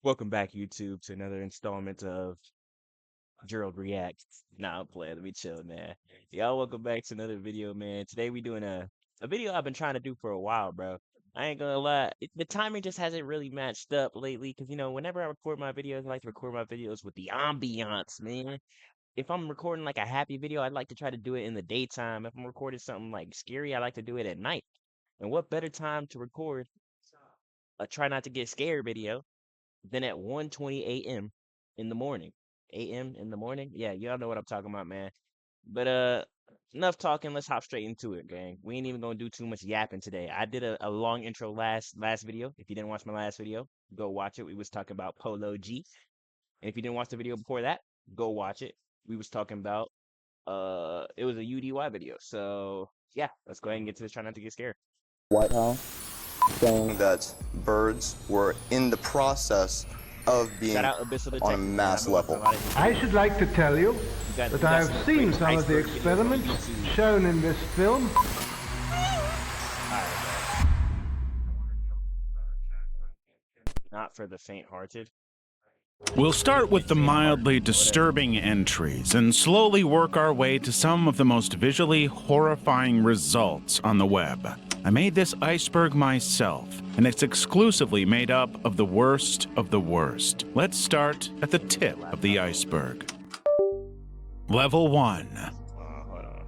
Welcome back, YouTube, to another installment of Gerald Reacts. Nah, I'm playing. Let me chill, man. Y'all, welcome back to another video, man. Today we doing a video I've been trying to do for a while, bro. I ain't gonna lie, the timing just hasn't really matched up lately. Cause whenever I record my videos, I like to record my videos with the ambiance, man. If I'm recording like a happy video, I'd like to try to do it in the daytime. If I'm recording something like scary, I like to do it at night. And what better time to record a try not to get scared video than at 1:20 a.m. in the morning. A.m. in the morning? Yeah, y'all know what I'm talking about, man. But enough talking. Let's hop straight into it, gang. We ain't even gonna do too much yapping today. I did a long intro last video. If you didn't watch my last video, go watch it. We was talking about Polo G. And if you didn't watch the video before that, go watch it. We was talking about it was a UDY video. So yeah, let's go ahead and get to this. Try not to get scared. White House saying that birds were in the process of being Shout out Abyssal on a Detective, man. mass level. I should like to tell you got that I have some seen great some of the Iceberg videos on experiments YouTube. shown in this film. Alright, not for the faint-hearted. We'll start with the mildly disturbing entries and slowly work our way to some of the most visually horrifying results on the web. I made this iceberg myself, and it's exclusively made up of the worst of the worst. Let's start at the tip of the iceberg. Level 1. Hold on.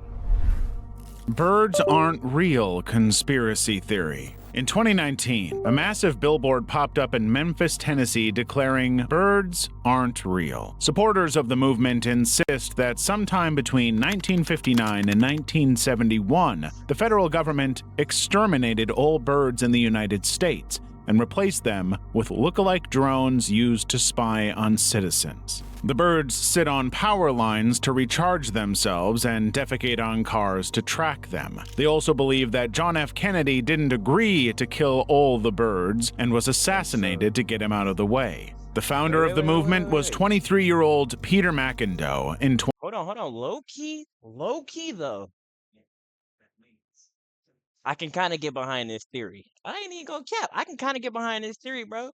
Birds aren't real conspiracy theory. In 2019, a massive billboard popped up in Memphis, Tennessee declaring birds aren't real. Supporters of the movement insist that sometime between 1959 and 1971, the federal government exterminated all birds in the United States and replaced them with look-alike drones used to spy on citizens. The birds sit on power lines to recharge themselves and defecate on cars to track them. They also believe that John F. Kennedy didn't agree to kill all the birds and was assassinated to get him out of the way. The founder of the movement was 23-year-old Peter McIndoe in Hold on. Low key though. I can kind of get behind this theory. I ain't even gonna cap. I can kind of get behind this theory, bro.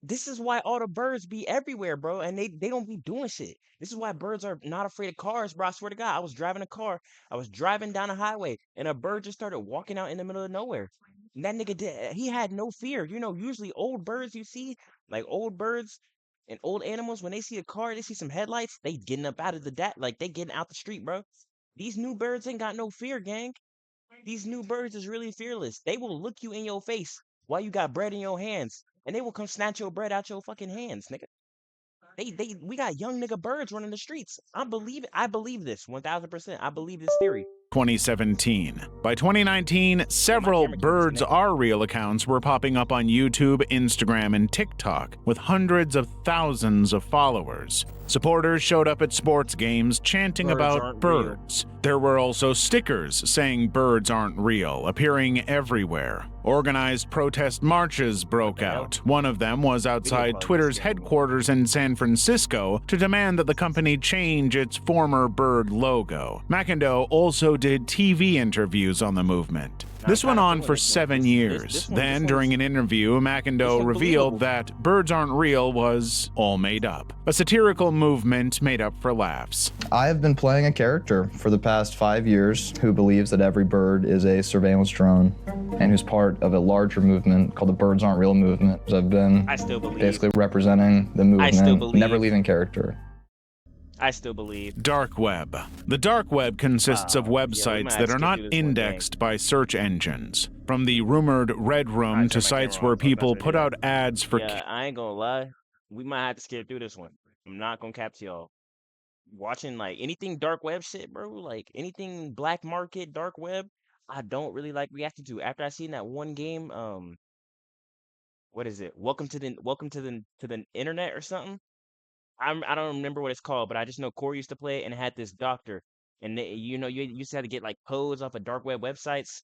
This is why all the birds be everywhere, bro, and they don't be doing shit. This is why birds are not afraid of cars, bro. I swear to God, I was driving a car. I was driving down a highway, and a bird just started walking out in the middle of nowhere. And that nigga did. He had no fear. Usually old birds you see, like old birds and old animals, when they see a car, they see some headlights, they getting up out of like they getting out the street, bro. These new birds ain't got no fear, gang. These new birds is really fearless. They will look you in your face while you got bread in your hands, and they will come snatch your bread out your fucking hands, nigga. We got young nigga birds running the streets. I believe this 1000%. I believe this theory. 2017. By 2019, several camera keeps birds disconnecting. are real accounts were popping up on YouTube, Instagram, and TikTok with hundreds of thousands of followers. Supporters showed up at sports games chanting Birds about aren't real. birds. There were also stickers saying birds aren't real, appearing everywhere. Organized protest marches broke out. One of them was outside quality Twitter's is getting headquarters in San Francisco to demand that the company change its former bird logo. McIndoe also did TV interviews on the movement. This went on for 7 years. Then, during an interview, McIndoe revealed that birds aren't real was all made up. A satirical movement made up for laughs. I have been playing a character for the past 5 years who believes that every bird is a surveillance drone and who's part of a larger movement called the Birds Aren't Real movement. I've been I still believe. basically representing the movement, believe. never leaving character. I still believe. Dark web. The dark web consists of websites that are not indexed by search engines. From the rumored Red Room to sites where people put out ads for Yeah, I ain't gonna lie. We might have to skip through this one. I'm not gonna cap to y'all. Watching like anything dark web shit, bro, like anything black market, dark web, I don't really like reacting to. After I seen that one game, what is it? Welcome to the internet or something? I don't remember what it's called, but I just know Corey used to play it and it had this doctor. And you used to have to get like codes off of dark web websites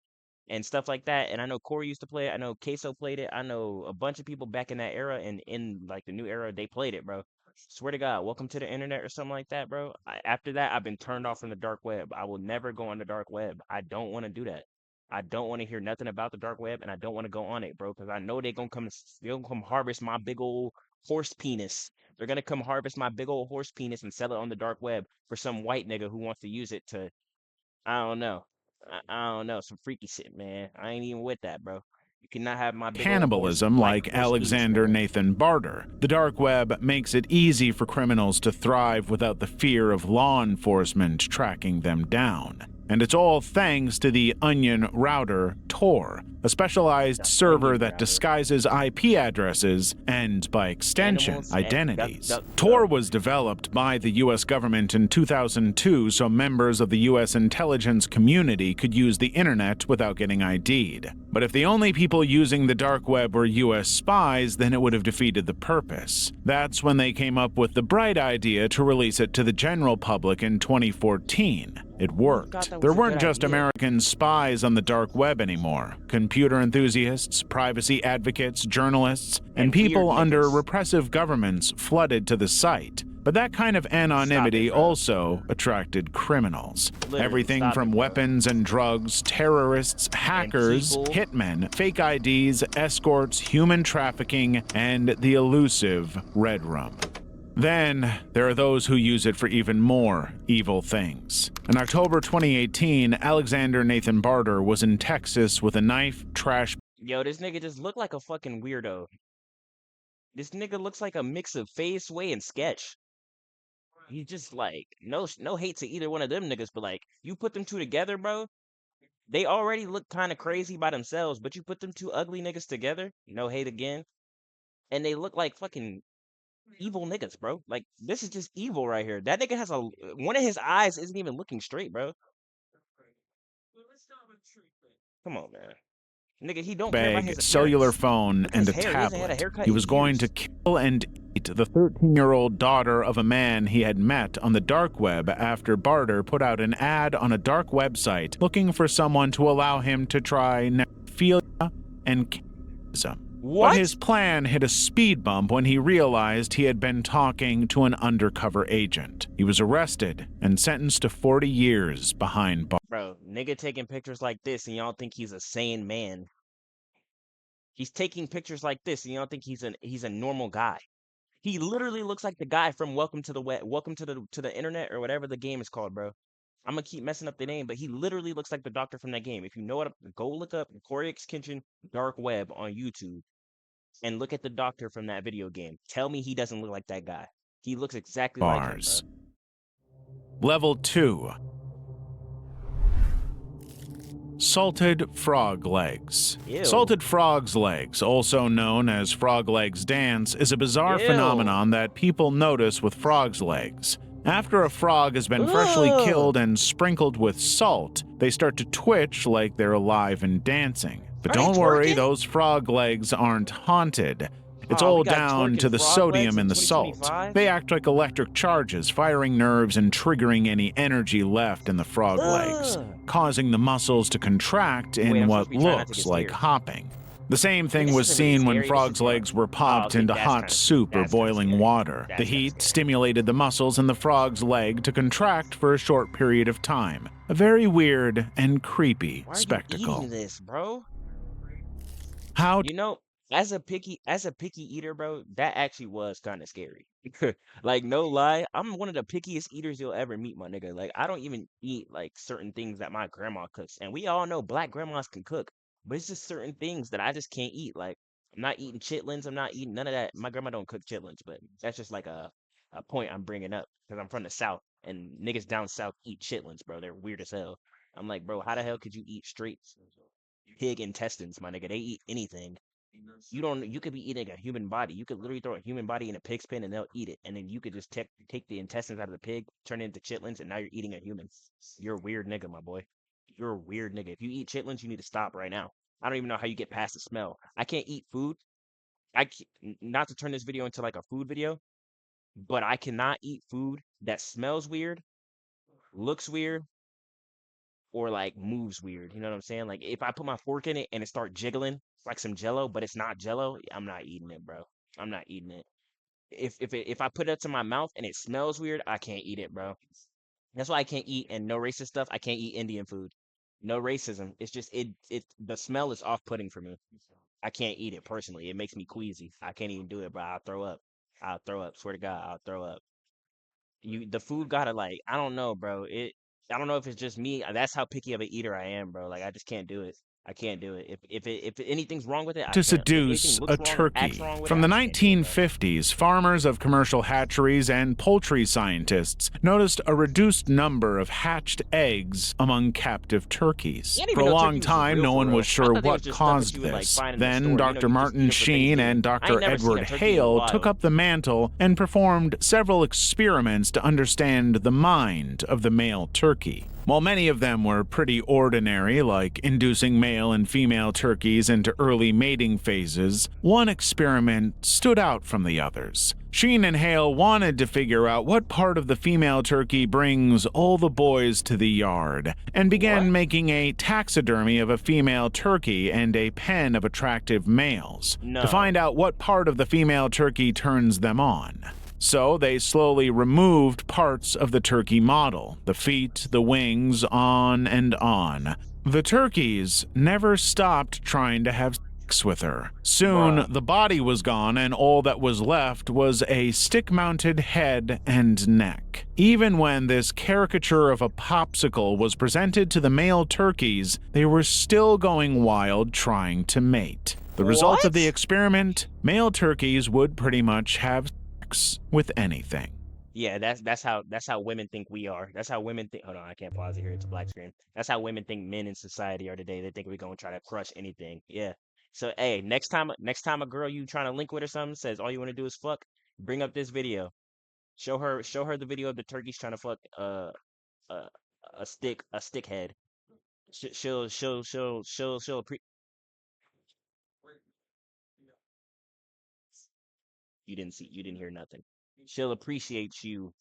and stuff like that. And I know Corey used to play it. I know Queso played it. I know a bunch of people back in that era and in like the new era, they played it, bro. Swear to God, welcome to the internet or something like that, bro. After that, I've been turned off from the dark web. I will never go on the dark web. I don't want to do that. I don't want to hear nothing about the dark web, and I don't want to go on it, bro, because I know they're gonna come harvest my big old horse penis. They're gonna come harvest my big old horse penis and sell it on the dark web for some white nigga who wants to use it to, I don't know. I don't know, some freaky shit, man. I ain't even with that, bro. You cannot have my big old horse Cannibalism, like like horse penis, Alexander man. Nathan Barter. The dark web makes it easy for criminals to thrive without the fear of law enforcement tracking them down. And it's all thanks to the Onion Router Tor, a specialized The server onion that router. disguises IP addresses and, by extension, Animals and identities. duck. Tor was developed by the U.S. government in 2002 so members of the U.S. intelligence community could use the internet without getting ID'd. But if the only people using the dark web were U.S. spies, then it would have defeated the purpose. That's when they came up with the bright idea to release it to the general public in 2014. It worked. that There was a weren't good just idea? American spies on the dark web anymore. Computer enthusiasts, privacy advocates, journalists, and And people weird under niggas. repressive governments flooded to the site. But that kind of anonymity bro. also attracted criminals. Literally, Everything stop from it, bro. weapons and drugs, terrorists, hackers, people. hitmen, fake IDs, escorts, human trafficking, and the elusive Red Room. Then, there are those who use it for even more evil things. In October 2018, Alexander Nathan Barter was in Texas with a knife, trash Yo, this nigga just look like a fucking weirdo. This nigga looks like a mix of Fade Sway and Sketch. He just like no hate to either one of them niggas, but like you put them two together, bro. They already look kind of crazy by themselves, but you put them two ugly niggas together, no hate again, and they look like fucking evil niggas, bro. Like this is just evil right here. That nigga has one of his eyes isn't even looking straight, bro. Come on, man. Nigga, he don't care about his bag, cellular appearance. phone, Look at and his a hair. He hasn't had a tablet. haircut He in was going to years. kill and eat the 13-year-old daughter of a man he had met on the dark web after Barter put out an ad on a dark website looking for someone to allow him to try necrophilia and cannibalism. What? But his plan hit a speed bump when he realized he had been talking to an undercover agent. He was arrested and sentenced to 40 years behind bars. Bro, nigga taking pictures like this and y'all think he's a sane man. He's taking pictures like this and y'all think he's a normal guy. He literally looks like the guy from Welcome to the Internet or whatever the game is called, bro. I'm gonna keep messing up the name, but he literally looks like the doctor from that game. If you know what, go look up Corey X Kitchen Dark Web on YouTube and look at the doctor from that video game. Tell me he doesn't look like that guy. He looks exactly like him, bro. Level 2. Salted frog legs. Ew. Salted frog's legs, also known as frog legs dance, is a bizarre Ew. phenomenon that people notice with frog's legs. After a frog has been freshly Ugh. killed and sprinkled with salt, they start to twitch like they're alive and dancing. But Are they don't worry, twerking? those frog legs aren't haunted. It's Aw, all we got down twerking to the frog sodium legs in in the salt. 2025? They act like electric charges, firing nerves and triggering any energy left in the frog legs, Ugh. causing the muscles to contract in Wait, I'm what supposed to be trying not to looks get like scared. hopping. The same thing This was isn't really seen when scary, this frogs' is more- legs were Oh, popped okay, into that's hot kinda- soup or that's kinda boiling scary. water. That's The kinda heat scary. stimulated the muscles in the frog's leg to contract for a short period of time. A very weird and creepy Why are you spectacle. eating this, bro? How You know, as a picky eater, bro, that actually was kind of scary. Like, no lie, I'm one of the pickiest eaters you'll ever meet, my nigga. Like, I don't even eat like certain things that my grandma cooks, and we all know black grandmas can cook, but it's just certain things that I just can't eat. Like, I'm not eating chitlins. I'm not eating none of that. My grandma don't cook chitlins, but that's just like a point I'm bringing up because I'm from the south, and niggas down south eat chitlins, bro. They're weird as hell. I'm like, bro, how the hell could you eat straight pig intestines, my nigga? They eat anything. You could be eating a human body. You could literally throw a human body in a pig's pen and they'll eat it. And then you could just take the intestines out of the pig, turn it into chitlins, and now you're eating a human. You're a weird nigga, my boy. You're a weird nigga. If you eat chitlins, you need to stop right now. I don't even know how you get past the smell. I can't eat food. Not to turn this video into like a food video, but I cannot eat food that smells weird, looks weird, or like moves weird. You know what I'm saying? Like if I put my fork in it and it start jiggling like some jello, but it's not jello, I'm not eating it, bro. I'm not eating it. If I put it to my mouth and it smells weird, I can't eat it, bro. That's why I can't eat, and no racist stuff, I can't eat Indian food. No racism. It's just the smell is off-putting for me. I can't eat it personally. It makes me queasy. I can't even do it, bro. I'll throw up. I'll throw up. Swear to God, I'll throw up. The food gotta like, I don't know, bro. I don't know if it's just me. That's how picky of an eater I am, bro. Like I just can't do it. I can't do it. If anything's wrong with it, I To can't. If anything seduce looks a wrong or acts turkey. wrong with it, From I the just can't do it, bro. 1950s, farmers of commercial hatcheries and poultry scientists noticed a reduced number of hatched eggs among captive turkeys. You didn't For even a know long turkeys was time, real no for one real. was I sure thought they was what just stuff that caused you would like this. find in the Then store. You know, Dr. you just eat Martin 'em for Sheen Thanksgiving. and I ain't Dr. never seen a Edward turkey in the Hale took wild. up the mantle and performed several experiments to understand the mind of the male turkey. While many of them were pretty ordinary, like inducing male and female turkeys into early mating phases, one experiment stood out from the others. Sheen and Hale wanted to figure out what part of the female turkey brings all the boys to the yard, and began What? making a taxidermy of a female turkey and a pen of attractive males, to find No. out what part of the female turkey turns them on. So they slowly removed parts of the turkey model, the feet, the wings, on and on. The turkeys never stopped trying to have sex with her. Soon, Bruh. the body was gone, and all that was left was a stick-mounted head and neck. Even when this caricature of a popsicle was presented to the male turkeys, they were still going wild trying to mate. The result of the What? experiment, male turkeys would pretty much have with anything. Yeah, that's how women think we are. That's how women think. Hold on, I can't pause it here. It's a black screen. That's how women think men in society are today. They think we're gonna try to crush anything. Yeah. So hey, next time a girl you trying to link with or something says all you want to do is fuck, bring up this video. Show her the video of the turkeys trying to fuck a a stick head. She'll you didn't hear nothing. She'll appreciate you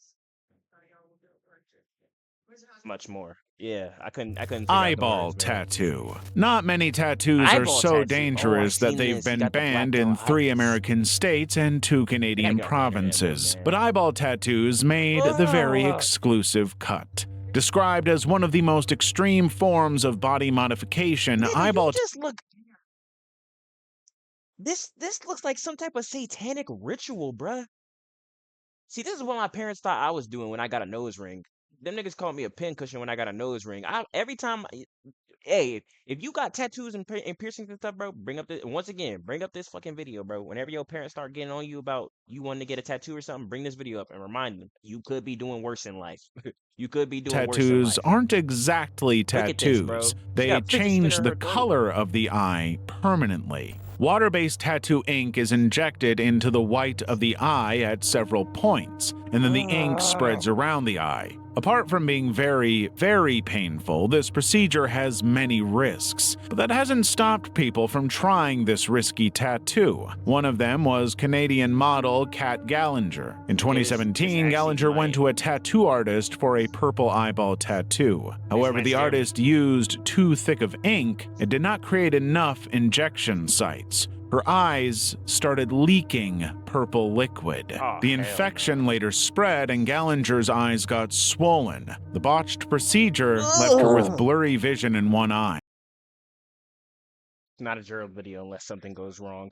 much more. Yeah, I couldn't figure out the Eyeball words, man. tattoo. Not many tattoos are Eyeball so tattoo. Oh, I dangerous that seen they've this. You been got the black banned girl in 3 eyes. American states and 2 I gotta Canadian get off the internet more, provinces, but man. eyeball tattoos made the very Ugh. exclusive cut. Described as one of the most extreme forms of body modification, Nigga, you eyeball just look. This looks like some type of satanic ritual, bruh. See, this is what my parents thought I was doing when I got a nose ring. Them niggas called me a pincushion when I got a nose ring. Every time, hey, if you got tattoos and piercings and stuff, bro, bring up this fucking video, bro. Whenever your parents start getting on you about you wanting to get a tattoo or something, bring this video up and remind them you could be doing worse in life. You could be doing worse in tattoos life. aren't exactly Look at this, tattoos. bro. She They got a fidget change spinner in the her throat. color of the eye permanently. Water-based tattoo ink is injected into the white of the eye at several points, and then the ink spreads around the eye. Apart from being very, very painful, this procedure has many risks, but that hasn't stopped people from trying this risky tattoo. One of them was Canadian model Kat Gallinger. In 2017, actually Gallinger went to a tattoo artist for a purple eyeball tattoo. However, might the scare me. artist used too thick of ink and did not create enough injection sites. Her eyes started leaking purple liquid. Oh, The hell infection later spread and Gallinger's eyes got swollen. The botched procedure left her with Ugh. blurry vision in one eye. It's not a Gerald video unless something goes wrong.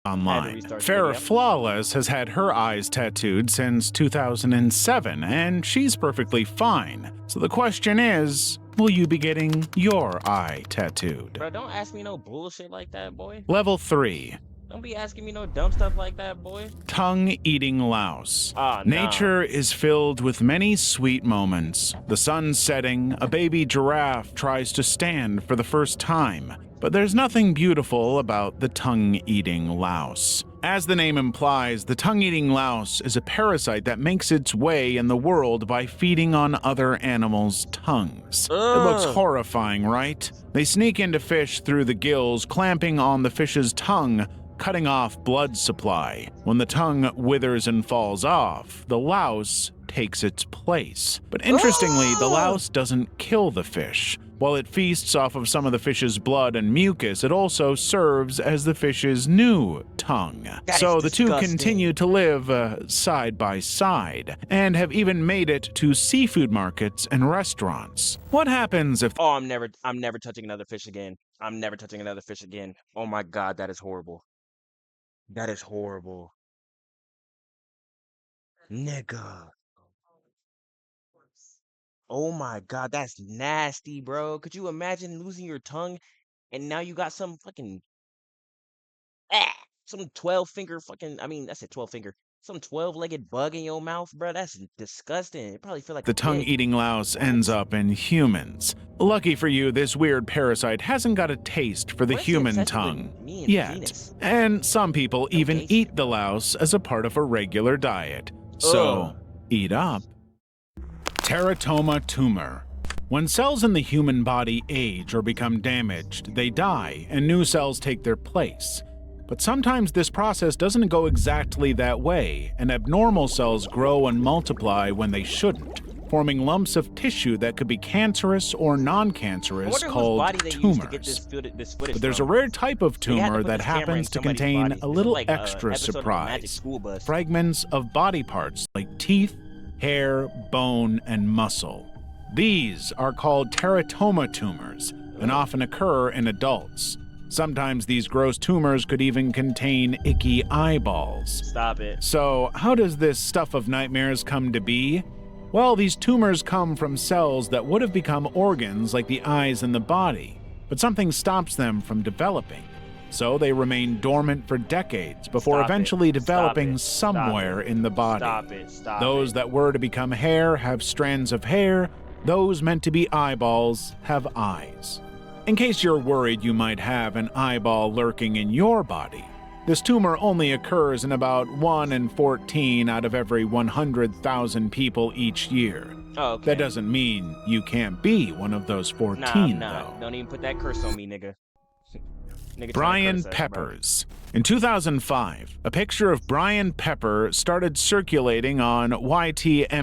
Online. restart the Farrah video. Flawless has had her eyes tattooed since 2007, and she's perfectly fine. So the question is, will you be getting your eye tattooed? Bro, don't ask me no bullshit like that, boy. Level 3. Don't be asking me no dumb stuff like that, boy. Tongue-eating louse. Ah, nah. Nature is filled with many sweet moments. The sun's setting, a baby giraffe tries to stand for the first time. But there's nothing beautiful about the tongue-eating louse. As the name implies, the tongue-eating louse is a parasite that makes its way in the world by feeding on other animals' tongues. It looks Ugh. horrifying, right? They sneak into fish through the gills, clamping on the fish's tongue, cutting off blood supply. When the tongue withers and falls off, the louse takes its place. But interestingly, the louse doesn't kill the fish. While it feasts off of some of the fish's blood and mucus, it also serves as the fish's new tongue. That is So the two disgusting. continue to live side by side, and have even made it to seafood markets and restaurants. What happens if Oh, I'm never touching another fish again. I'm never touching another fish again. Oh my God, that is horrible. That is horrible. Nigga. Oh my God, that's nasty, bro. Could you imagine losing your tongue and now you got some fucking some 12 finger fucking, I mean, that's a 12 finger, some 12-legged bug in your mouth, bro? That's disgusting. It probably feel like the a pig. tongue-eating louse What? ends up in humans? Lucky for you, this weird parasite hasn't got a taste for the What's the human obsession with tongue me and yet. penis? And some people even Okay. eat the louse as a part of a regular diet. So, Ugh. eat up. Teratoma tumor. When cells in the human body age or become damaged, they die and new cells take their place. But sometimes this process doesn't go exactly that way, and abnormal cells grow and multiply when they shouldn't, forming lumps of tissue that could be cancerous or I non-cancerous wonder whose called body they used to get tumors. this footage But there's a from. rare type of They had to tumor put that this camera in happens to somebody's contain body. a This is little like a extra episode of the Magic surprise. School Bus. Fragments of body parts like teeth, hair, bone, and muscle. These are called teratoma tumors and often occur in adults. Sometimes these gross tumors could even contain icky eyeballs. Stop it. So, how does this stuff of nightmares come to be? Well, these tumors come from cells that would have become organs like the eyes and the body, but something stops them from developing. So they remain dormant for decades before Stop it. eventually Stop developing it. Stop somewhere it. in the body. Stop it. Stop Those it. that were to become hair have strands of hair. Those meant to be eyeballs have eyes. In case you're worried you might have an eyeball lurking in your body, this tumor only occurs in about 1 in 14 out of every 100,000 people each year. Oh, okay. That doesn't mean you can't be one of those 14, Nah. though. Don't even put that curse on me, nigga. Nigga trying to Brian curse us, bro. Peppers. In 2005, a picture of Brian Pepper started circulating on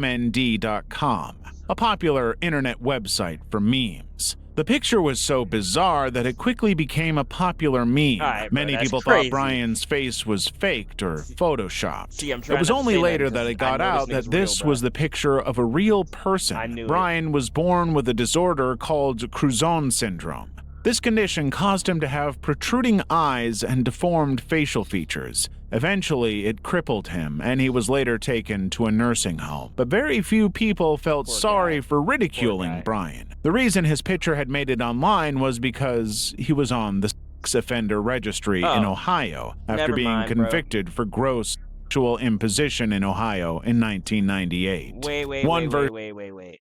ytmnd.com, a popular internet website for memes. The picture was so bizarre that it quickly became a popular meme. Alright, bro, Many that's people crazy. thought Brian's face was faked or photoshopped. See, I'm It trying was not to only say that later that because it I got know out this that nigga's real, this bro. was the picture of a real person. I knew it. Brian was born with a disorder called Crouzon syndrome. This condition caused him to have protruding eyes and deformed facial features. Eventually, it crippled him, and he was later taken to a nursing home. But very few people felt Poor sorry guy. for ridiculing Poor guy. Brian. The reason his picture had made it online was because he was on the sex offender registry in Oh. Ohio after Never being mind, bro. convicted for gross sexual imposition in Ohio in 1998. One Wait.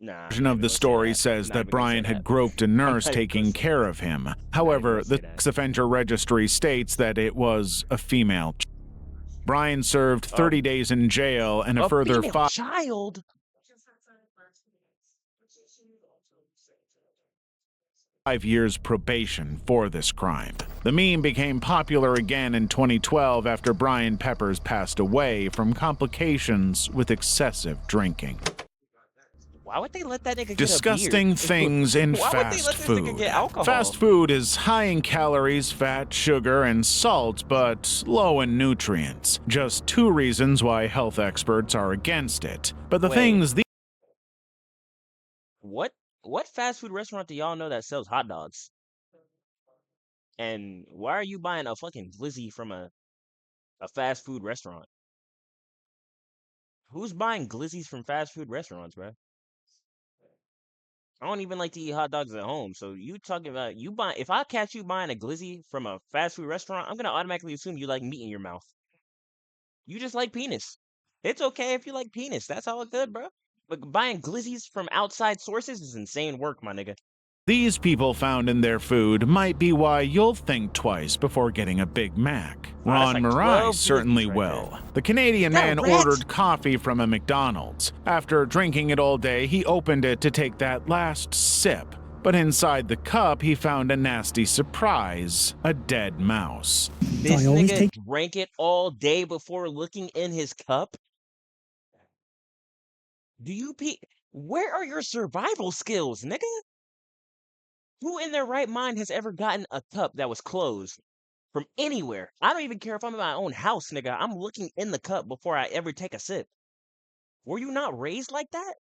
Nah. version of the story says that Brian had groped a nurse not even taking gonna say care that. of him. However, gonna say the that. sex offender registry states that it was a female. Brian served 30 days in jail and a further female 5 child. years probation for this crime. The meme became popular again in 2012 after Brian Peppers passed away from complications with excessive drinking. Why would they let that nigga get a Disgusting beer? things in Why would they fast let this nigga food. get alcohol? Fast food is high in calories, fat, sugar, and salt, but low in nutrients. Just 2 reasons why health experts are against it. But the Wait. things What fast food restaurant do y'all know that sells hot dogs? And why are you buying a fucking glizzy from a fast food restaurant? Who's buying glizzies from fast food restaurants, bro? I don't even like to eat hot dogs at home. So you talking about you buy? If I catch you buying a glizzy from a fast food restaurant, I'm gonna automatically assume you like meat in your mouth. You just like penis. It's okay if you like penis. That's all good, bro. But buying glizzies from outside sources is insane work, my nigga. these people found in their food might be why you'll think twice before getting a Big Mac. Wow, that's Ron like Marais 12 certainly glizzies right will. The Canadian Is that man a rat? ordered coffee from a McDonald's. After drinking it all day, he opened it to take that last sip. But inside the cup, he found a nasty surprise, a dead mouse. This nigga drank it all day before looking in his cup. Where are your survival skills, nigga? Who in their right mind has ever gotten a cup that was closed from anywhere? I don't even care if I'm in my own house, nigga. I'm looking in the cup before I ever take a sip. Were you not raised like that?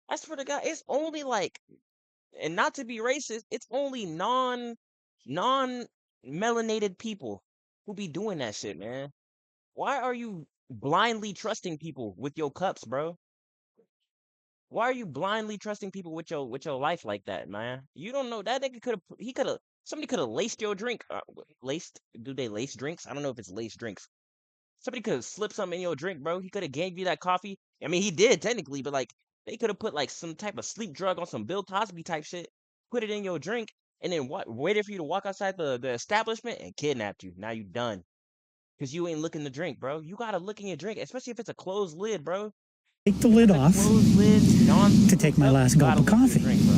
I swear to God, it's only like, and not to be racist, it's only non melanated people who be doing that shit, man. Why are you blindly trusting people with your cups, bro? Why are you blindly trusting people with your life like that, man? You don't know that nigga could have somebody could have laced your drink. Laced? Do they lace drinks? I don't know if it's laced drinks. Somebody could have slipped something in your drink, bro. He could have gave you that coffee. I mean, he did technically, but like they could have put like some type of sleep drug on some Bill Cosby type shit, put it in your drink, and then waited for you to walk outside the establishment and kidnapped you. Now you done. Cause you ain't looking the drink, bro. You gotta look in your drink, especially if it's a closed lid, bro. Take the lid off Closed lid, to take my last you gulp gotta of look in coffee. your drink, bro.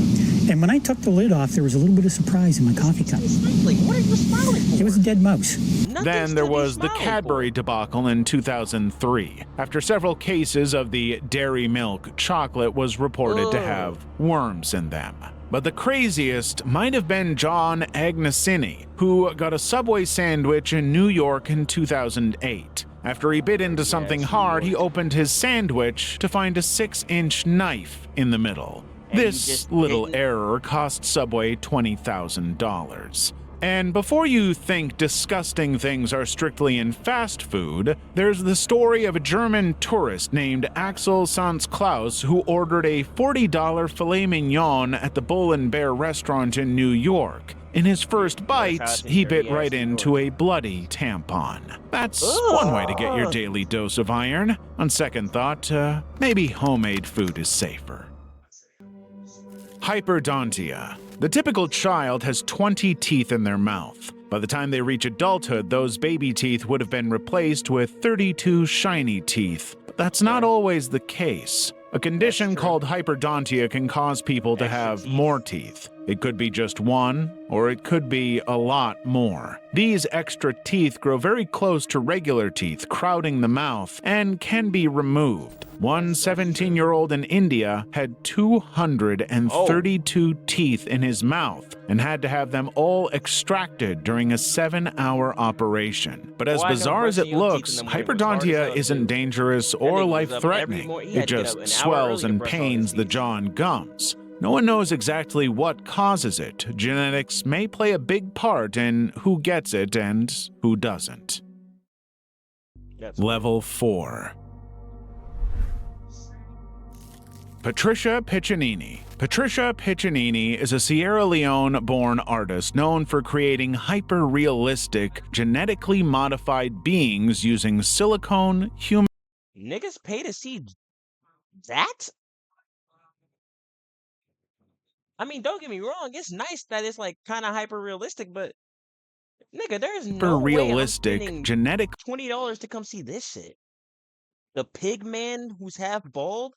And when I took the lid off, there was a little bit of surprise in my coffee cup. Like, what are you smiling for? It was a dead mouse. Nothing's Then there to be was the smiling Cadbury for. debacle in 2003, after several cases of the dairy milk chocolate was reported to Ugh. have worms in them. But the craziest might have been John Agnesini, who got a Subway sandwich in New York in 2008. After he bit into something Yes, hard, New he York. opened his sandwich to find a 6-inch knife in the middle. And he This just little didn't- error cost Subway $20,000. And before you think disgusting things are strictly in fast food, there's the story of a German tourist named Axel Sanz Klaus who ordered a $40 filet mignon at the Bull and Bear restaurant in New York. In his first bites, he bit right into a bloody tampon. That's one way to get your daily dose of iron. On second thought, maybe homemade food is safer. Hyperdontia. The typical child has 20 teeth in their mouth. By the time they reach adulthood, those baby teeth would have been replaced with 32 shiny teeth. But that's not always the case. A condition called hyperdontia can cause people to have more teeth. It could be just one, or it could be a lot more. These extra teeth grow very close to regular teeth, crowding the mouth, and can be removed. One 17-year-old in India had 232 teeth in his mouth and had to have them all extracted during a 7-hour operation. But as Why no bizarre as it brushing your teeth looks, in the morning was hard as hyperdontia hell, isn't too. dangerous That or nigga was up every life-threatening. morning. He It had to get just up an hour swells early to and brush all his pains the teeth. jaw and gums. No one knows exactly what causes it. Genetics may play a big part in who gets it and who doesn't. That's Level 4. Patricia Piccinini. Patricia Piccinini is a Sierra Leone-born artist known for creating hyper-realistic, genetically modified beings using silicone, human niggas pay to see that? I mean, don't get me wrong. It's nice that it's like kind of hyper realistic, but nigga, there's no way I'm realistic, spending genetic $20 to come see this shit. The pig man who's half bald.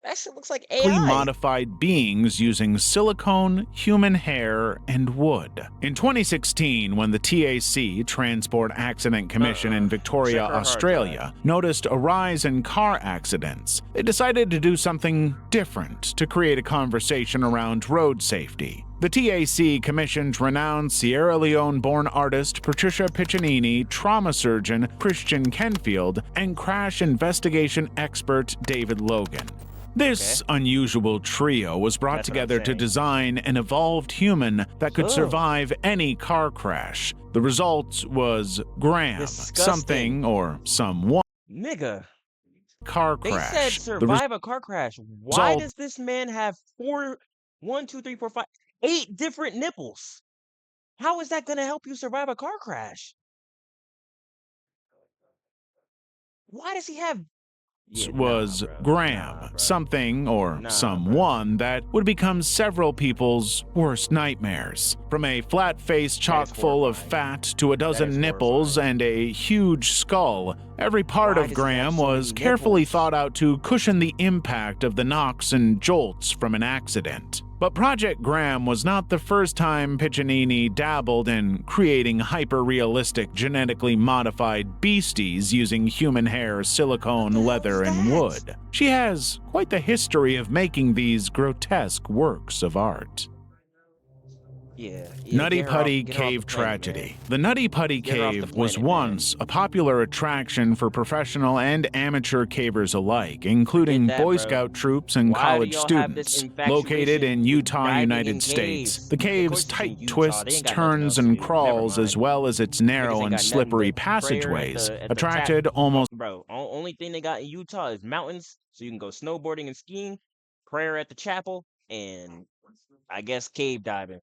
That shit looks like AI. modified beings using silicone, human hair, and wood. In 2016, when the TAC, Transport Accident Commission in Victoria, Check our hard Australia, noticed a rise in car accidents, they decided to do something different to create a conversation around road safety. The TAC commissioned renowned Sierra Leone-born artist Patricia Piccinini, trauma surgeon Christian Kenfield, and crash investigation expert David Logan. This unusual trio was brought That's what I'm together to saying. design an evolved human that could Ugh. survive any car crash. The result was Graham, Disgusting. something or someone Nigga, car they crash. said The survive a car crash. Why result- does this man have 8 different nipples? How is that gonna help you survive a car crash? Why does he have? Yeah, was nah, bro. Graham, Nah, bro. something or Nah, someone that would become several people's worst nightmares. From a flat face chock full of fat to a dozen is nipples and a huge skull, every part Why of does he have Graham so was many carefully nipples? thought out to cushion the impact of the knocks and jolts from an accident. But Project Graham was not the first time Piccinini dabbled in creating hyper-realistic genetically modified beasties using human hair, silicone, leather, and wood. She has quite the history of making these grotesque works of art. Yeah, Nutty Putty get her off the Cave planet, Tragedy. man. The Nutty Putty Get her off the Cave was planet, once a popular attraction for professional and amateur cavers alike, including Forget that, Boy bro. Scout troops and Why do college y'all have this students. Located in infatuation with Utah, diving United in States, caves? the Of cave's course it's in tight Utah. They twists, ain't got nothing turns, else to and do. Never crawls, as mind. well as its Niggas narrow ain't and got nothing slippery but prayer passageways, at the attracted tap. almost Bro, only thing they got in Utah is mountains, so you can go snowboarding and skiing, prayer at the chapel, and I guess cave diving.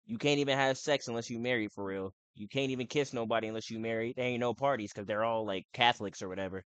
You can't even have sex unless you married for real. You can't even kiss nobody unless you married. There ain't no parties because they're all like Catholics or whatever.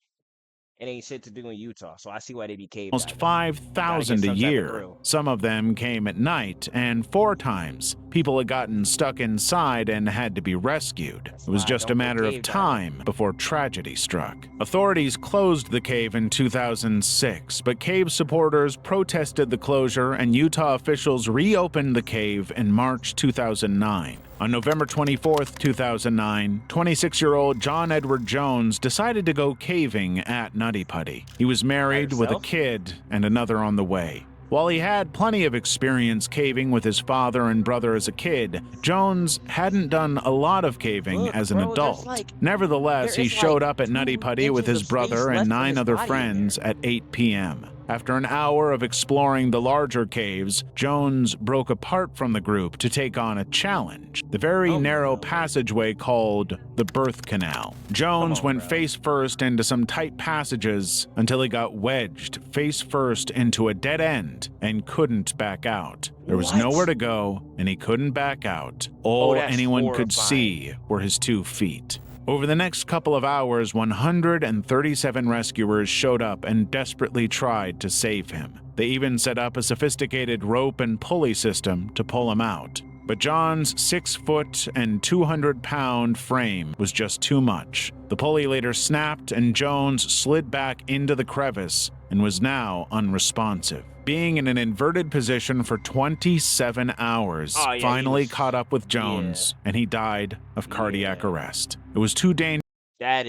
It ain't shit to do in Utah, so I see why they be cave diving. 5,000 a some type of year. thrill. Some of them came at night, and 4 times people had gotten stuck inside and had to be rescued. It was why I just a don't go matter of cave time before tragedy struck. Authorities closed the cave in 2006, but cave supporters protested the closure, and Utah officials reopened the cave in March 2009. On November 24, 2009, 26-year-old John Edward Jones decided to go caving at Nutty Putty. He was married with a himself? kid and another on the way. While he had plenty of experience caving with his father and brother as a kid, Jones hadn't done a lot of caving Look, as an bro, there's adult. like- Nevertheless, there he is showed like up at Nutty 2 Putty with inches his of brother space and left of 9 his other body in friends there. at 8 p.m. After an hour of exploring the larger caves, Jones broke apart from the group to take on a challenge, the very Oh, narrow no. passageway called the Birth Canal. Jones on, went bro. face first into some tight passages until he got wedged face first into a dead end and couldn't back out. There was What? nowhere to go, and he couldn't back out. All that's anyone could horrifying. see were his 2 feet. Over the next couple of hours, 137 rescuers showed up and desperately tried to save him. They even set up a sophisticated rope and pulley system to pull him out. But John's 6-foot and 200-pound frame was just too much. The pulley later snapped, and Jones slid back into the crevice and was now unresponsive. Being in an inverted position for 27 hours Oh, yeah, he finally was- caught up with Jones, and he died of cardiac Yeah. arrest. It was too dangerous That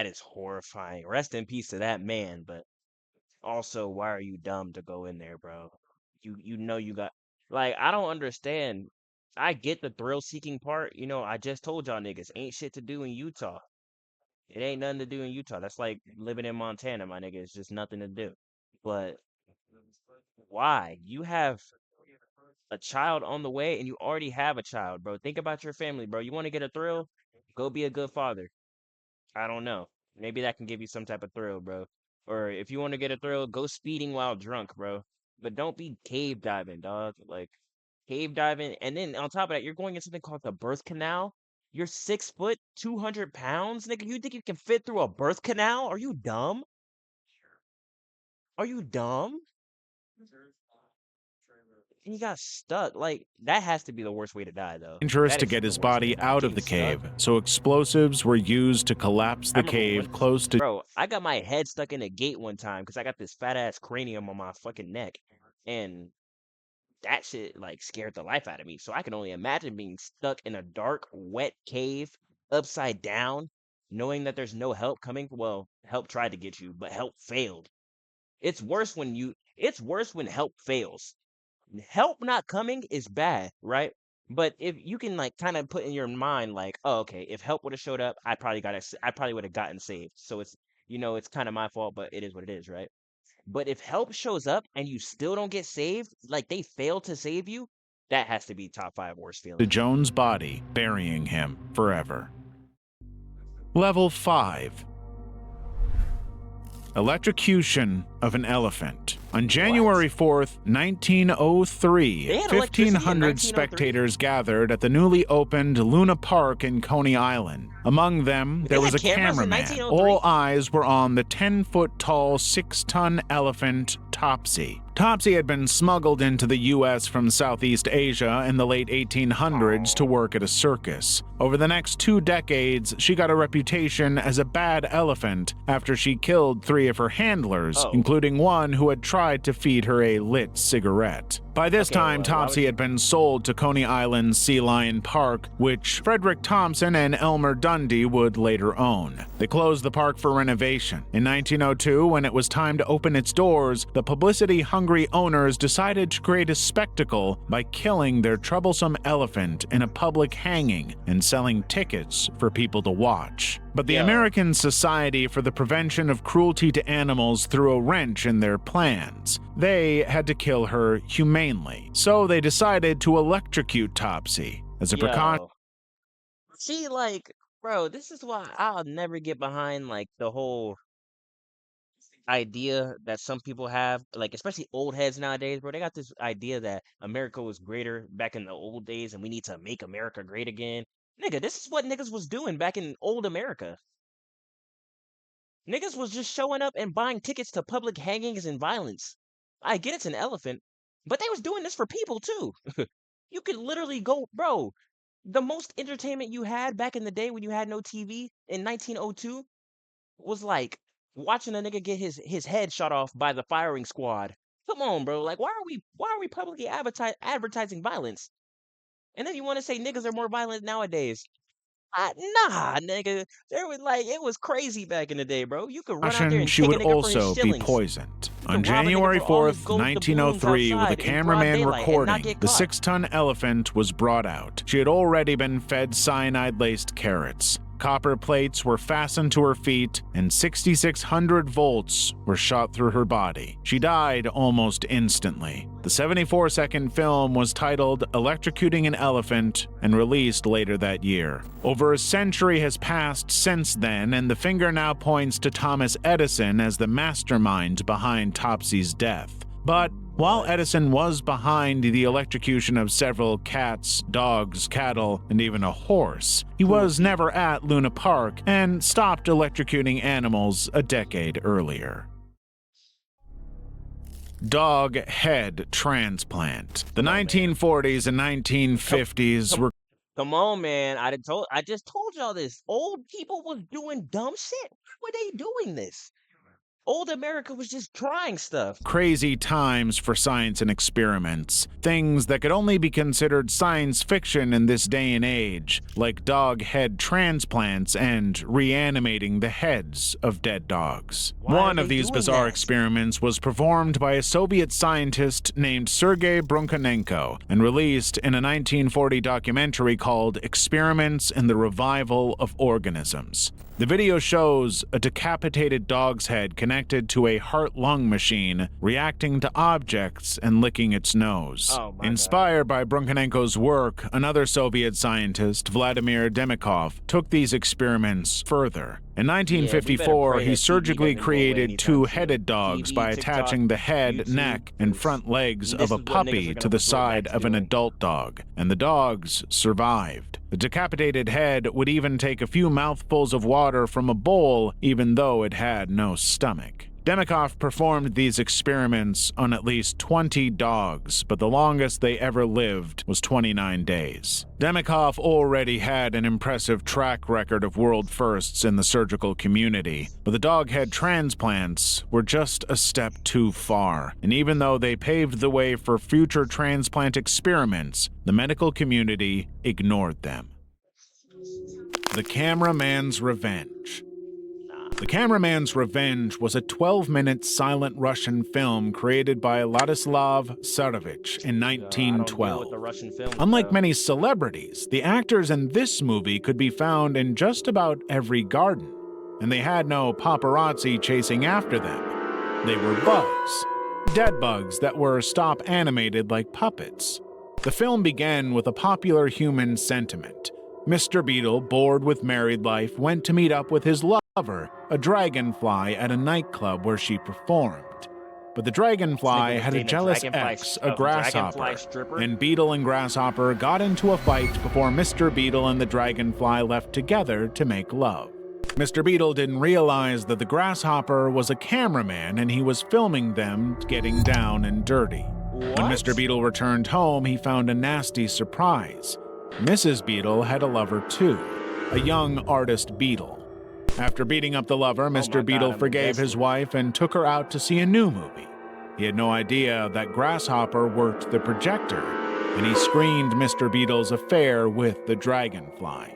is horrifying. Rest in peace to that man, but also, why are you dumb to go in there, bro? You know you got like I don't understand. I get the thrill seeking part. I just told y'all niggas ain't shit to do in Utah. It ain't nothing to do in Utah. That's like living in Montana, my nigga. It's just nothing to do. But why? You have a child on the way and you already have a child, bro. Think about your family, bro. You want to get a thrill? Go be a good father. I don't know. Maybe that can give you some type of thrill, bro. Or if you want to get a thrill, go speeding while drunk, bro. But don't be cave diving, dog. Like cave diving, and then on top of that, you're going in something called the birth canal. You're 6 foot, 200 pounds, nigga. You think you can fit through a birth canal? Are you dumb? Are you dumb? And you got stuck. Like that has to be the worst way to die, though. dangerous That to is get the his worst way body to die, out of the getting cave, stuck. so explosives were used to collapse I the remember cave one, close to bro. I got my head stuck in a gate one time because I got this fat ass cranium on my fucking neck, and that shit like scared the life out of me. So I can only imagine being stuck in a dark, wet cave, upside down, knowing that there's no help coming. Well, help tried to get you, but help failed. It's worse when help fails. Help not coming is bad, right? But if you can like kind of put in your mind like, oh, okay, if help would have showed up, I probably would have gotten saved. So it's kind of my fault, but it is what it is, right? But if help shows up and you still don't get saved, like they fail to save you, that has to be top 5 worst feelings. Jones' body, burying him forever. Level 5. Electrocution of an elephant. On January 4th, 1903, They had electricity in 1,500 1903? spectators gathered at the newly opened Luna Park in Coney Island. Among them, there They was a had cameras in cameraman. 1903? All eyes were on the 10-foot-tall, 6-ton elephant, Topsy. Topsy had been smuggled into the U.S. from Southeast Asia in the late 1800s to work at a circus. Over the next 2 decades, she got a reputation as a bad elephant after she killed 3 of her handlers, Oh. including one who had tried to feed her a lit cigarette. By this Okay, time, why would Topsy you? had been sold to Coney Island's Sea Lion Park, which Frederick Thompson and Elmer Dundee would later own. They closed the park for renovation. In 1902, when it was time to open its doors, the publicity-hungry owners decided to create a spectacle by killing their troublesome elephant in a public hanging and selling tickets for people to watch. But the Yo. American Society for the Prevention of Cruelty to Animals threw a wrench in their plans. They had to kill her humanely, so they decided to electrocute Topsy as a precaution. Yo. See, like, bro, this is why I'll never get behind like the whole idea that some people have, like especially old heads nowadays, bro. They got this idea that America was greater back in the old days and we need to make America great again. Nigga, this is what niggas was doing back in old America. Niggas was just showing up and buying tickets to public hangings and violence. I get it's an elephant, but they was doing this for people too. You could literally go, bro. The most entertainment you had back in the day when you had no TV in 1902 was like watching a nigga get his head shot off by the firing squad. Come on, bro. Like, why are we publicly advertising violence? And then you want to say niggas are more violent nowadays? Nah, nigga. There was like it was crazy back in the day, bro. You could run out there and She take a would nigga for his also be shillings. poisoned. You On could rob a nigga January for all his 4th, gold doubloons 1903, with a outside in broad cameraman daylight and not recording, get the caught. 6-ton elephant was brought out. She had already been fed cyanide-laced carrots. Copper plates were fastened to her feet, and 6,600 volts were shot through her body. She died almost instantly. The 74-second film was titled Electrocuting an Elephant and released later that year. Over a century has passed since then, and the finger now points to Thomas Edison as the mastermind behind Topsy's death. But while Edison was behind the electrocution of several cats, dogs, cattle, and even a horse, he was never at Luna Park and stopped electrocuting animals a decade earlier. Dog head transplant. The 1940s and 1950s were Come on, man. I just told y'all this. Old people was doing dumb shit. Why were they doing this? Old America was just trying stuff. crazy times for science and experiments. Things that could only be considered science fiction in this day and age, like dog head transplants and reanimating the heads of dead dogs. Why are One of they these doing bizarre that? experiments was performed by a Soviet scientist named Sergei Brunkanenko and released in a 1940 documentary called Experiments in the Revival of Organisms. The video shows a decapitated dog's head connected to a heart-lung machine reacting to objects and licking its nose. Oh my Inspired by Brunkanenko's work, another Soviet scientist, Vladimir Demikov, took these experiments further. In 1954, pray he that TV surgically doesn't go away created anytime two-headed soon. dogs TV, by TikTok, attaching the head, YouTube, neck, and front legs this of a is what niggas puppy are to gonna the resort side back of to an doing. adult dog, and the dogs survived. The decapitated head would even take a few mouthfuls of water from a bowl, even though it had no stomach. Demikov performed these experiments on at least 20 dogs, but the longest they ever lived was 29 days. Demikov already had an impressive track record of world firsts in the surgical community, but the dog head transplants were just a step too far, and even though they paved the way for future transplant experiments, the medical community ignored them. The Cameraman's Revenge. The Cameraman's Revenge was a 12-minute silent Russian film created by Ladislav Tsarevich in I don't deal with 1912. the Russian films, Unlike bro. many celebrities, the actors in this movie could be found in just about every garden, and they had no paparazzi chasing after them. They were bugs. Dead bugs that were stop animated like puppets. The film began with a popular human sentiment. Mr. Beetle, bored with married life, went to meet up with his lover, a dragonfly, at a nightclub where she performed. But the dragonfly had a dating a jealous dragonfly ex, s- a a grasshopper, dragonfly stripper? and Beetle and Grasshopper got into a fight before Mr. Beetle and the dragonfly left together to make love. Mr. Beetle didn't realize that the grasshopper was a cameraman and he was filming them getting down and dirty. When What? Mr. Beetle returned home, he found a nasty surprise. Mrs. Beetle had a lover too, a young artist beetle. After beating up the lover, Mr. God, Beetle I'm forgave his invested. wife and took her out to see a new movie. He had no idea that Grasshopper worked the projector, and he screened Mr. Beetle's affair with the dragonfly.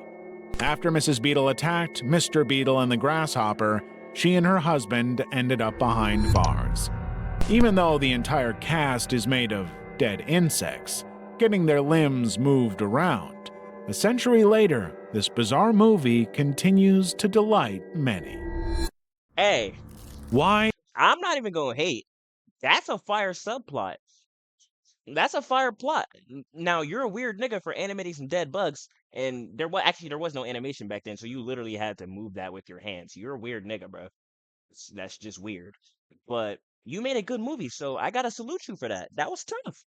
After Mrs. Beetle attacked Mr. Beetle and the Grasshopper, she and her husband ended up behind bars. Even though the entire cast is made of dead insects, getting their limbs moved around, a century later, this bizarre movie continues to delight many. Hey, Why? I'm not even gonna hate. That's a fire subplot. That's a fire plot. Now you're a weird nigga for animating some dead bugs, and there was no animation back then, so you literally had to move that with your hands. You're a weird nigga, bro. That's just weird. But you made a good movie, so I gotta salute you for that. That was tough.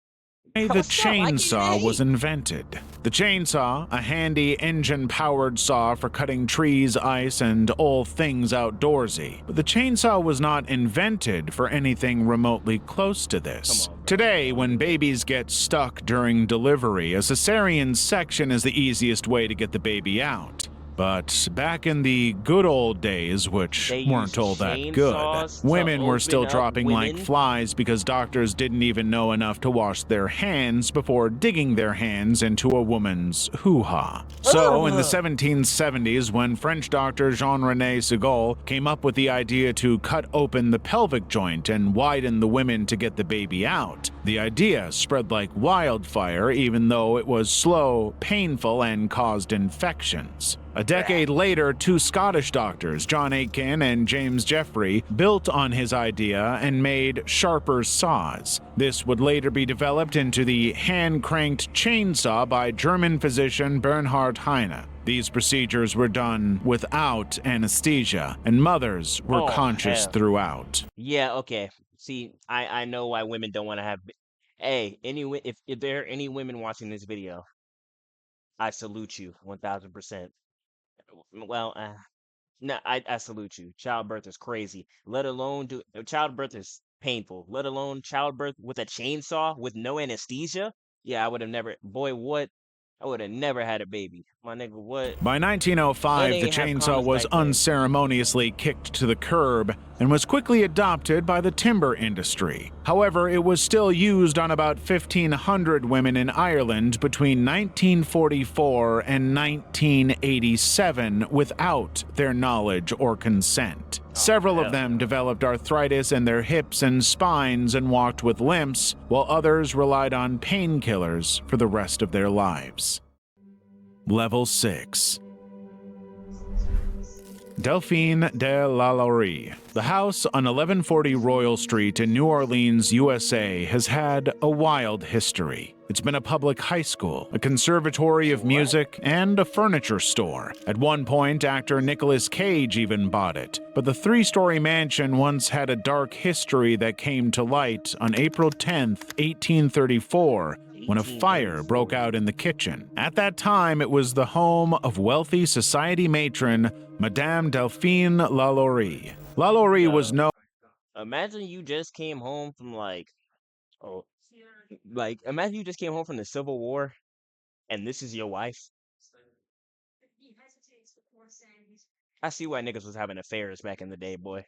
The That was tough. I can't chainsaw was hate. invented. The chainsaw, a handy engine-powered saw for cutting trees, ice, and all things outdoorsy. But the chainsaw was not invented for anything remotely close to this. Come on, bro. Today, when babies get stuck during delivery, a cesarean section is the easiest way to get the baby out. But back in the good old days, which They weren't used all that good, chainsaws to women were still open up dropping like women. flies because doctors didn't even know enough to wash their hands before digging their hands into a woman's hoo-ha. So, in the Ugh. 1770s, when French doctor Jean-René Segal came up with the idea to cut open the pelvic joint and widen the women to get the baby out, the idea spread like wildfire, even though it was slow, painful, and caused infections. A decade later, two Scottish doctors, John Aitken and James Jeffrey, built on his idea and made sharper saws. This would later be developed into the hand-cranked chainsaw by German physician Bernhard Heine. These procedures were done without anesthesia, and mothers were Oh, conscious hell. throughout. Yeah, okay. See, I know why women don't want to have. Hey, if there are any women watching this video, I salute you 1000%. Well, no, I salute you. Childbirth is crazy. Let alone childbirth is painful. Let alone childbirth with a chainsaw with no anesthesia. Yeah, I would have never. Boy, what? I would have never had a baby. My nigga, what? By They 1905, the didn't have chainsaw condoms was back then. unceremoniously kicked to the curb and was quickly adopted by the timber industry. However, it was still used on about 1,500 women in Ireland between 1944 and 1987 without their knowledge or consent. Several of them developed arthritis in their hips and spines and walked with limps, while others relied on painkillers for the rest of their lives. Level 6. Delphine de Lalaurie. The house on 1140 Royal Street in New Orleans, USA has had a wild history. It's been a public high school, a conservatory of music, and a furniture store. At one point, actor Nicolas Cage even bought it. But the three-story mansion once had a dark history that came to light on April 10th, 1834, when a fire broke out in the kitchen. At that time, it was the home of wealthy society matron Madame Delphine Lalaurie. Lalaurie was known Imagine you just came home from imagine you just came home from the Civil War, and this is your wife. I see why niggas was having affairs back in the day, boy.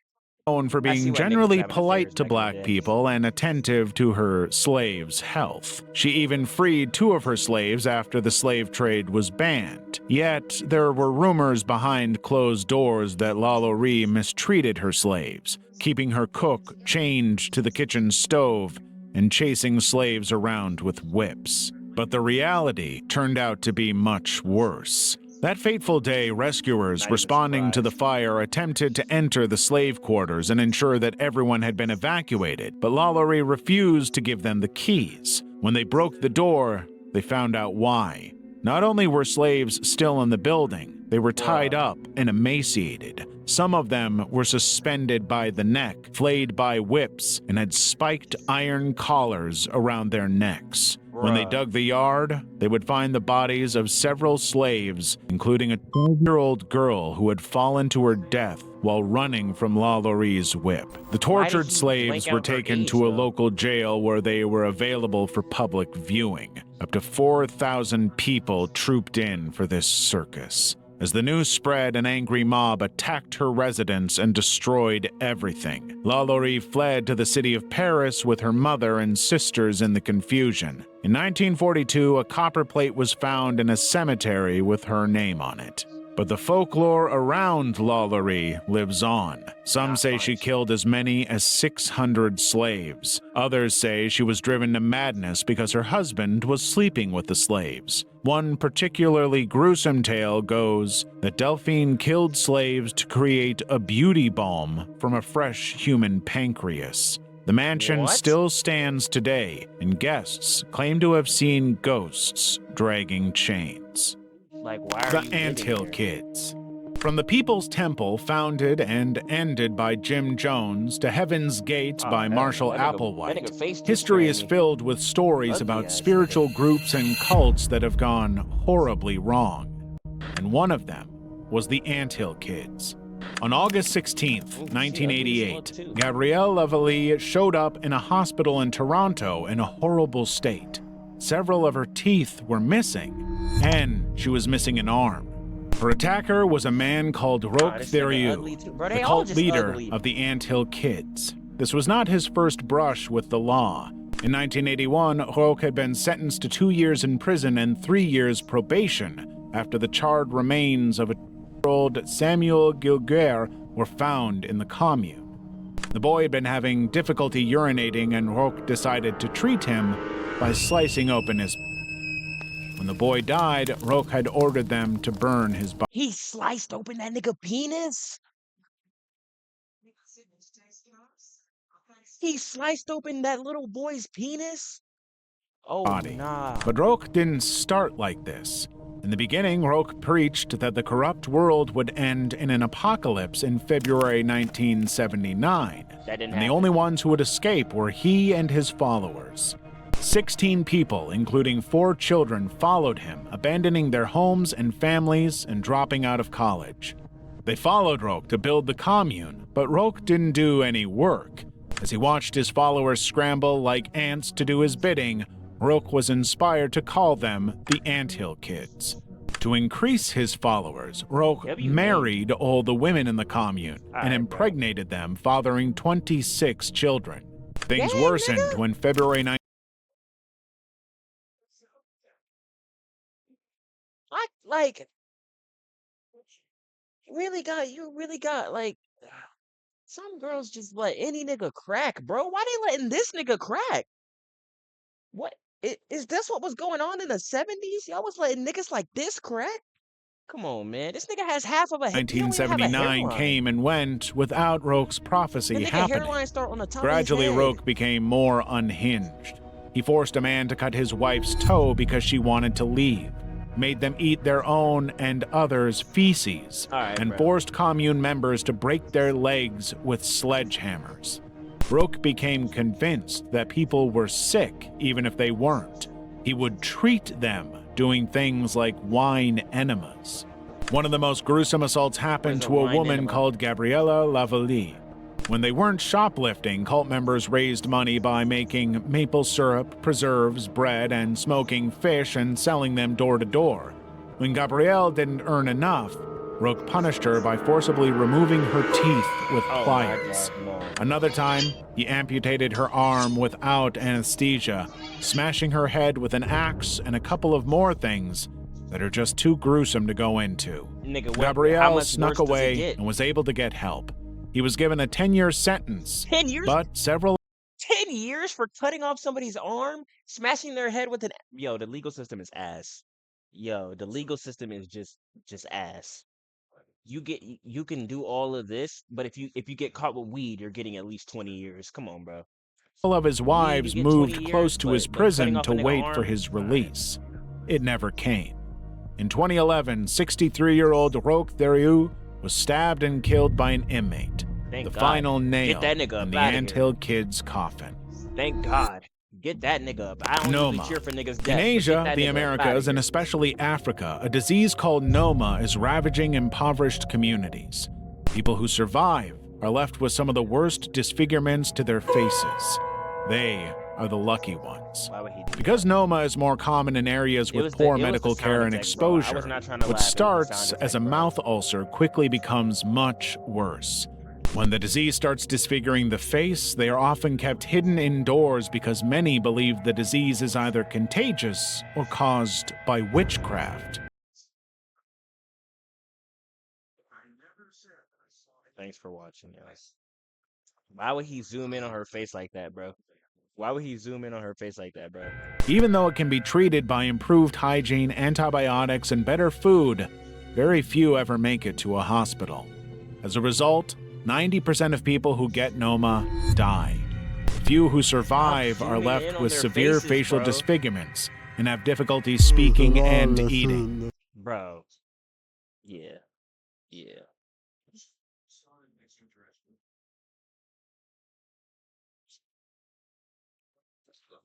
for I see being why niggas was generally having affairs polite to back in the black day. people and attentive to her slaves' health. She even freed two of her slaves after the slave trade was banned. Yet, there were rumors behind closed doors that Lalaurie mistreated her slaves, keeping her cook chained to the kitchen stove and chasing slaves around with whips. But the reality turned out to be much worse. That fateful day, rescuers Not even responding to the surprised. fire attempted to enter the slave quarters and ensure that everyone had been evacuated, but Lalaurie refused to give them the keys. When they broke the door, they found out why. Not only were slaves still in the building, they were tied up and emaciated. Some of them were suspended by the neck, flayed by whips, and had spiked iron collars around their necks. When they Bruh. dug the yard, they would find the bodies of several slaves, including a 12-year-old girl who had fallen to her death while running from Lalaurie's whip. The tortured he slaves blank were out her taken age, to a though? local jail where they were available for public viewing. Up to 4,000 people trooped in for this circus. As the news spread, an angry mob attacked her residence and destroyed everything. Lalaurie fled to the city of Paris with her mother and sisters in the confusion. In 1942, a copper plate was found in a cemetery with her name on it. But the folklore around Lalaurie lives on. Some say she killed as many as 600 slaves. Others say she was driven to madness because her husband was sleeping with the slaves. One particularly gruesome tale goes that Delphine killed slaves to create a beauty balm from a fresh human pancreas. The mansion still stands today, and guests claim to have seen ghosts dragging chains. Like, why are The you Anthill living here? Kids. From the People's Temple, founded and ended by Jim Jones, to Heaven's Gate by that- Marshall that nigga- that Applewhite, nigga face just history scared is me. filled with stories Ugly about ass spiritual nigga. groups and cults that have gone horribly wrong. And one of them was the Anthill Kids. On August 16th, Ooh, she 1988, ugly as fuck, too. Gabrielle Lavallée showed up in a hospital in Toronto in a horrible state. Several of her teeth were missing, and she was missing an arm. Her attacker was a man called Roch this nigga ugly Thériault, too. Bro, they the all cult just leader ugly. of the Anthill Kids. This was not his first brush with the law. In 1981, Roch had been sentenced to 2 years in prison and 3 years probation after the charred remains of a 2-year-old Samuel Gilguer were found in the commune. The boy had been having difficulty urinating, and Roch decided to treat him by slicing open his. When the boy died, Roch had ordered them to burn his body. He sliced open that nigga penis? He sliced open that little boy's penis? Oh, nah. But Roch didn't start like this. In the beginning, Roch preached that the corrupt world would end in an apocalypse in February 1979. That didn't And happen. the only ones who would escape were he and his followers. 16 people, including 4 children, followed him, abandoning their homes and families and dropping out of college. They followed Roch to build the commune, but Roch didn't do any work. As he watched his followers scramble like ants to do his bidding, Roch was inspired to call them the Anthill Kids. To increase his followers, Roch married all the women in the commune and impregnated them, fathering 26 children. Things Dang, worsened nigga. when February 9th. Like, you really got, like, some girls just let any nigga crack, bro. Why they letting this nigga crack? What? Is this what was going on in the 70s? Y'all was letting niggas like this crack? Come on, man. This nigga has half of a head. He don't even have a 1979 hairline. came and went without Roch's prophecy The nigga happening. hairline start on the top Gradually, of his head. Roch became more unhinged. He forced a man to cut his wife's toe because she wanted to leave, made them eat their own and others' feces, and forced commune members to break their legs with sledgehammers. Roch became convinced that people were sick even if they weren't. He would treat them, doing things like wine enemas. One of the most gruesome assaults happened to a woman called Gabriella Lavallée. When they weren't shoplifting, cult members raised money by making maple syrup, preserves, bread, and smoking fish and selling them door to door. When Gabrielle didn't earn enough, Roch punished her by forcibly removing her teeth with pliers. Another time, he amputated her arm without anesthesia, smashing her head with an axe and a couple of more things that are just too gruesome to go into. Nigga, how Gabrielle much snuck worse does it away get? and was able to get help. He was given a 10-year sentence, 10 years? but several 10 years for cutting off somebody's arm, smashing their head with an. Yo, the legal system is ass. Yo, the legal system is just ass. You can do all of this, but if you get caught with weed, you're getting at least 20 years. Come on, bro. of his wives get moved 20 close years, to but- his but cutting prison off to a nigga wait for arm? his release. It never came. In 2011, 63-year-old Roch Thériault was stabbed and killed by an inmate. Thank The God. final nail Get that nigga in up the outta here. Anthill Kid's coffin. Thank God. Get that nigga up. I don't usually Noma. cheer for niggas' death. In but Asia, get that the nigga up outta Americas, and here. especially Africa, a disease called Noma is ravaging impoverished communities. People who survive are left with some of the worst disfigurements to their faces. They are the lucky ones. Why would he do Because that? Noma is more common in areas with poor It was the medical care sound and effects, bro. I was exposure, not trying to what laugh. It was the starts sound as a effects, bro. mouth ulcer quickly becomes much worse. When the disease starts disfiguring the face, they are often kept hidden indoors because many believe the disease is either contagious or caused by witchcraft. Thanks for watching, guys. Why would he zoom in on her face like that, bro? Why would he zoom in on her face like that, bro? Even though it can be treated by improved hygiene, antibiotics, and better food, very few ever make it to a hospital. As a result, 90% of people who get Noma die. Few who survive are zooming in left on with their severe faces, facial bro. disfigurements and have difficulty speaking and eating. Bro. Yeah. Yeah.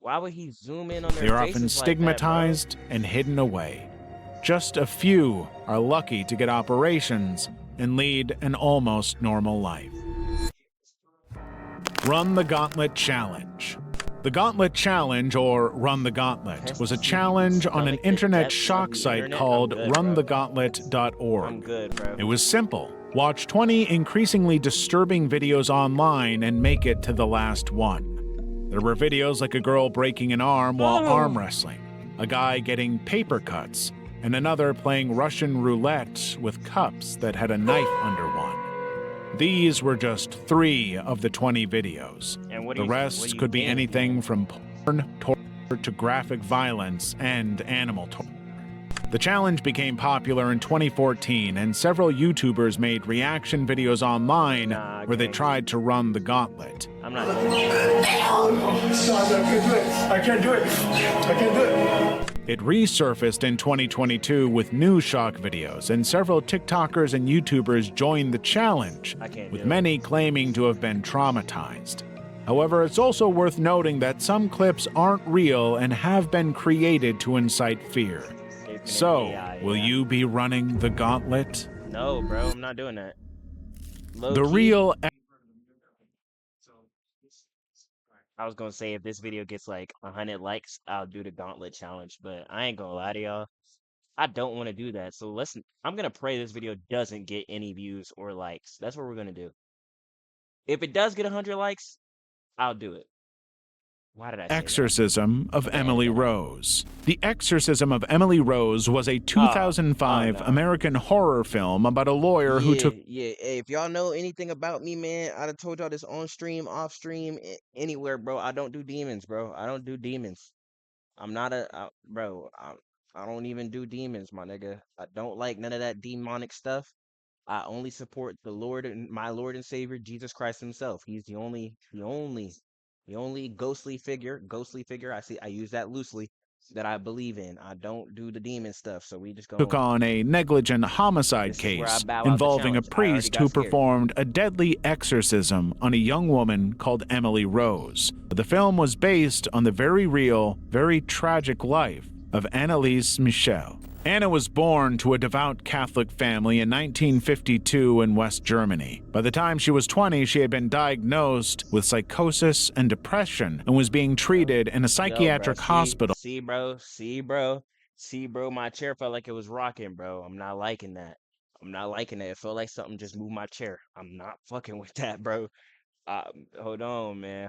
Why would he zoom in on They their are often faces like that, bro? stigmatized and hidden away. Just a few are lucky to get operations and lead an almost normal life. Run the Gauntlet Challenge. The Gauntlet Challenge, or Run the Gauntlet, was a challenge on an internet shock site called runthegauntlet.org. I'm good, bro. It was simple. Watch 20 increasingly disturbing videos online and make it to the last one. There were videos like a girl breaking an arm while arm wrestling, a guy getting paper cuts, and another playing Russian roulette with cups that had a knife under one. These were just 3 of the 20 videos. And what do The you- what rest do you could be think? anything from porn, torture, to graphic violence and animal torture. The challenge became popular in 2014, and several YouTubers made reaction videos online Nah, where they gang. tried to run the gauntlet. I'm not doing it. I can't do it. I can't do it. It resurfaced in 2022 with new shock videos, and several TikTokers and YouTubers joined the challenge, I can't with do it. many claiming to have been traumatized. However, it's also worth noting that some clips aren't real and have been created to incite fear. It's So, AI, will yeah. you be running the gauntlet? No, bro, I'm not doing that. Low The key, real I was gonna say if this video gets like 100 likes, I'll do the gauntlet challenge, but I ain't gonna lie to y'all. I don't want to do that. So I'm gonna pray this video doesn't get any views or likes. That's what we're gonna do. If it does get 100 likes, I'll do it. Why did I say that? Exorcism of Okay, Emily edit that out. Rose. The Exorcism of Emily Rose was a 2005 no. American horror film about a lawyer who took Yeah. Hey, if y'all know anything about me, man, I'd have told y'all this on stream, off stream, anywhere, bro. I don't do demons, bro. I don't do demons. I'm not bro. I don't even do demons, my nigga. I don't like none of that demonic stuff. I only support the Lord and my Lord and Savior Jesus Christ Himself. He's the only ghostly figure. I use that loosely. That I believe in. I don't do the demon stuff. So we just took go. on a negligent homicide This is where I case bow out the involving a challenge. I already priest got who scared. performed a deadly exorcism on a young woman called Emily Rose. The film was based on the very real, very tragic life of Annalise Michel. Anna was born to a devout Catholic family in 1952 in West Germany. By the time she was 20, she had been diagnosed with psychosis and depression and was being treated in a psychiatric hospital. See, bro. My chair felt like it was rocking, bro. I'm not liking that. I'm not liking that. It felt like something just moved my chair. I'm not fucking with that, bro. Hold on, man.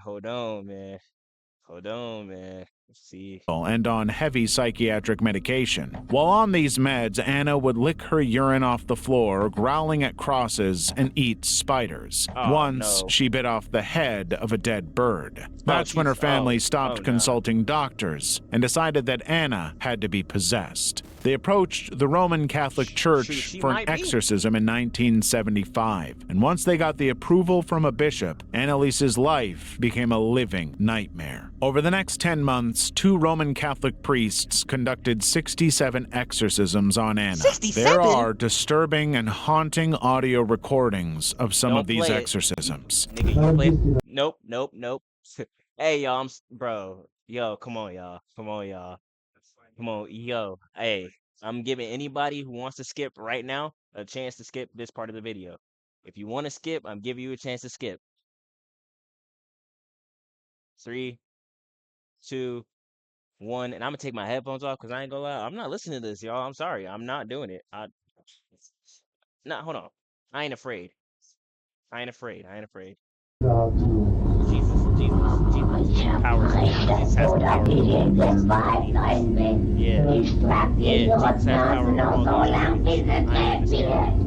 See, And on heavy psychiatric medication. While on these meds, Anna would lick her urine off the floor, growling at crosses, and eat spiders. Oh, Once, no. she bit off the head of a dead bird. That's when her family stopped nah. consulting doctors and decided that Anna had to be possessed. They approached the Roman Catholic Church she for an might be. exorcism in 1975, and once they got the approval from a bishop, Annalise's life became a living nightmare. Over the next 10 months, 2 Roman Catholic priests conducted 67 exorcisms on Anna. 67? There are disturbing and haunting audio recordings of some Don't of these play it. exorcisms. Nigga, you play. Nope. Hey, y'all, bro. Yo, come on, y'all. Come on, yo. Hey, I'm giving anybody who wants to skip right now a chance to skip this part of the video. If you want to skip, I'm giving you a chance to skip. 3, 2, 1, and I'm gonna take my headphones off because I ain't gonna lie, I'm not listening to this, y'all. I'm sorry, I'm not doing it. Hold on. I ain't afraid. I ain't afraid. I ain't afraid. Jesus, Jesus, Jesus. Power. Jesus has power. Yeah. Yeah, Jesus has power over all these things. I understand.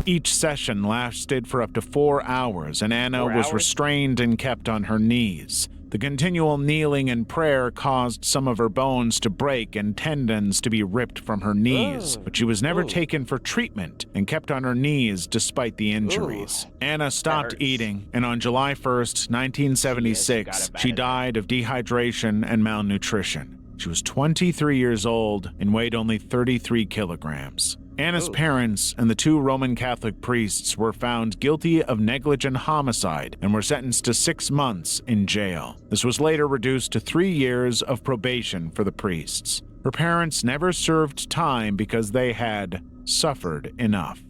Each session lasted for up to 4 hours, and Anna 4 was hours? restrained and kept on her knees. The continual kneeling and prayer caused some of her bones to break and tendons to be ripped from her knees, but she was never taken for treatment and kept on her knees despite the injuries. Anna stopped hurts. eating, and on July 1st, 1976, got it she bad. died of dehydration and malnutrition. She was 23 years old and weighed only 33 kilograms. Anna's parents and the 2 Roman Catholic priests were found guilty of negligent homicide and were sentenced to 6 months in jail. This was later reduced to 3 years of probation for the priests. Her parents never served time because they had suffered enough.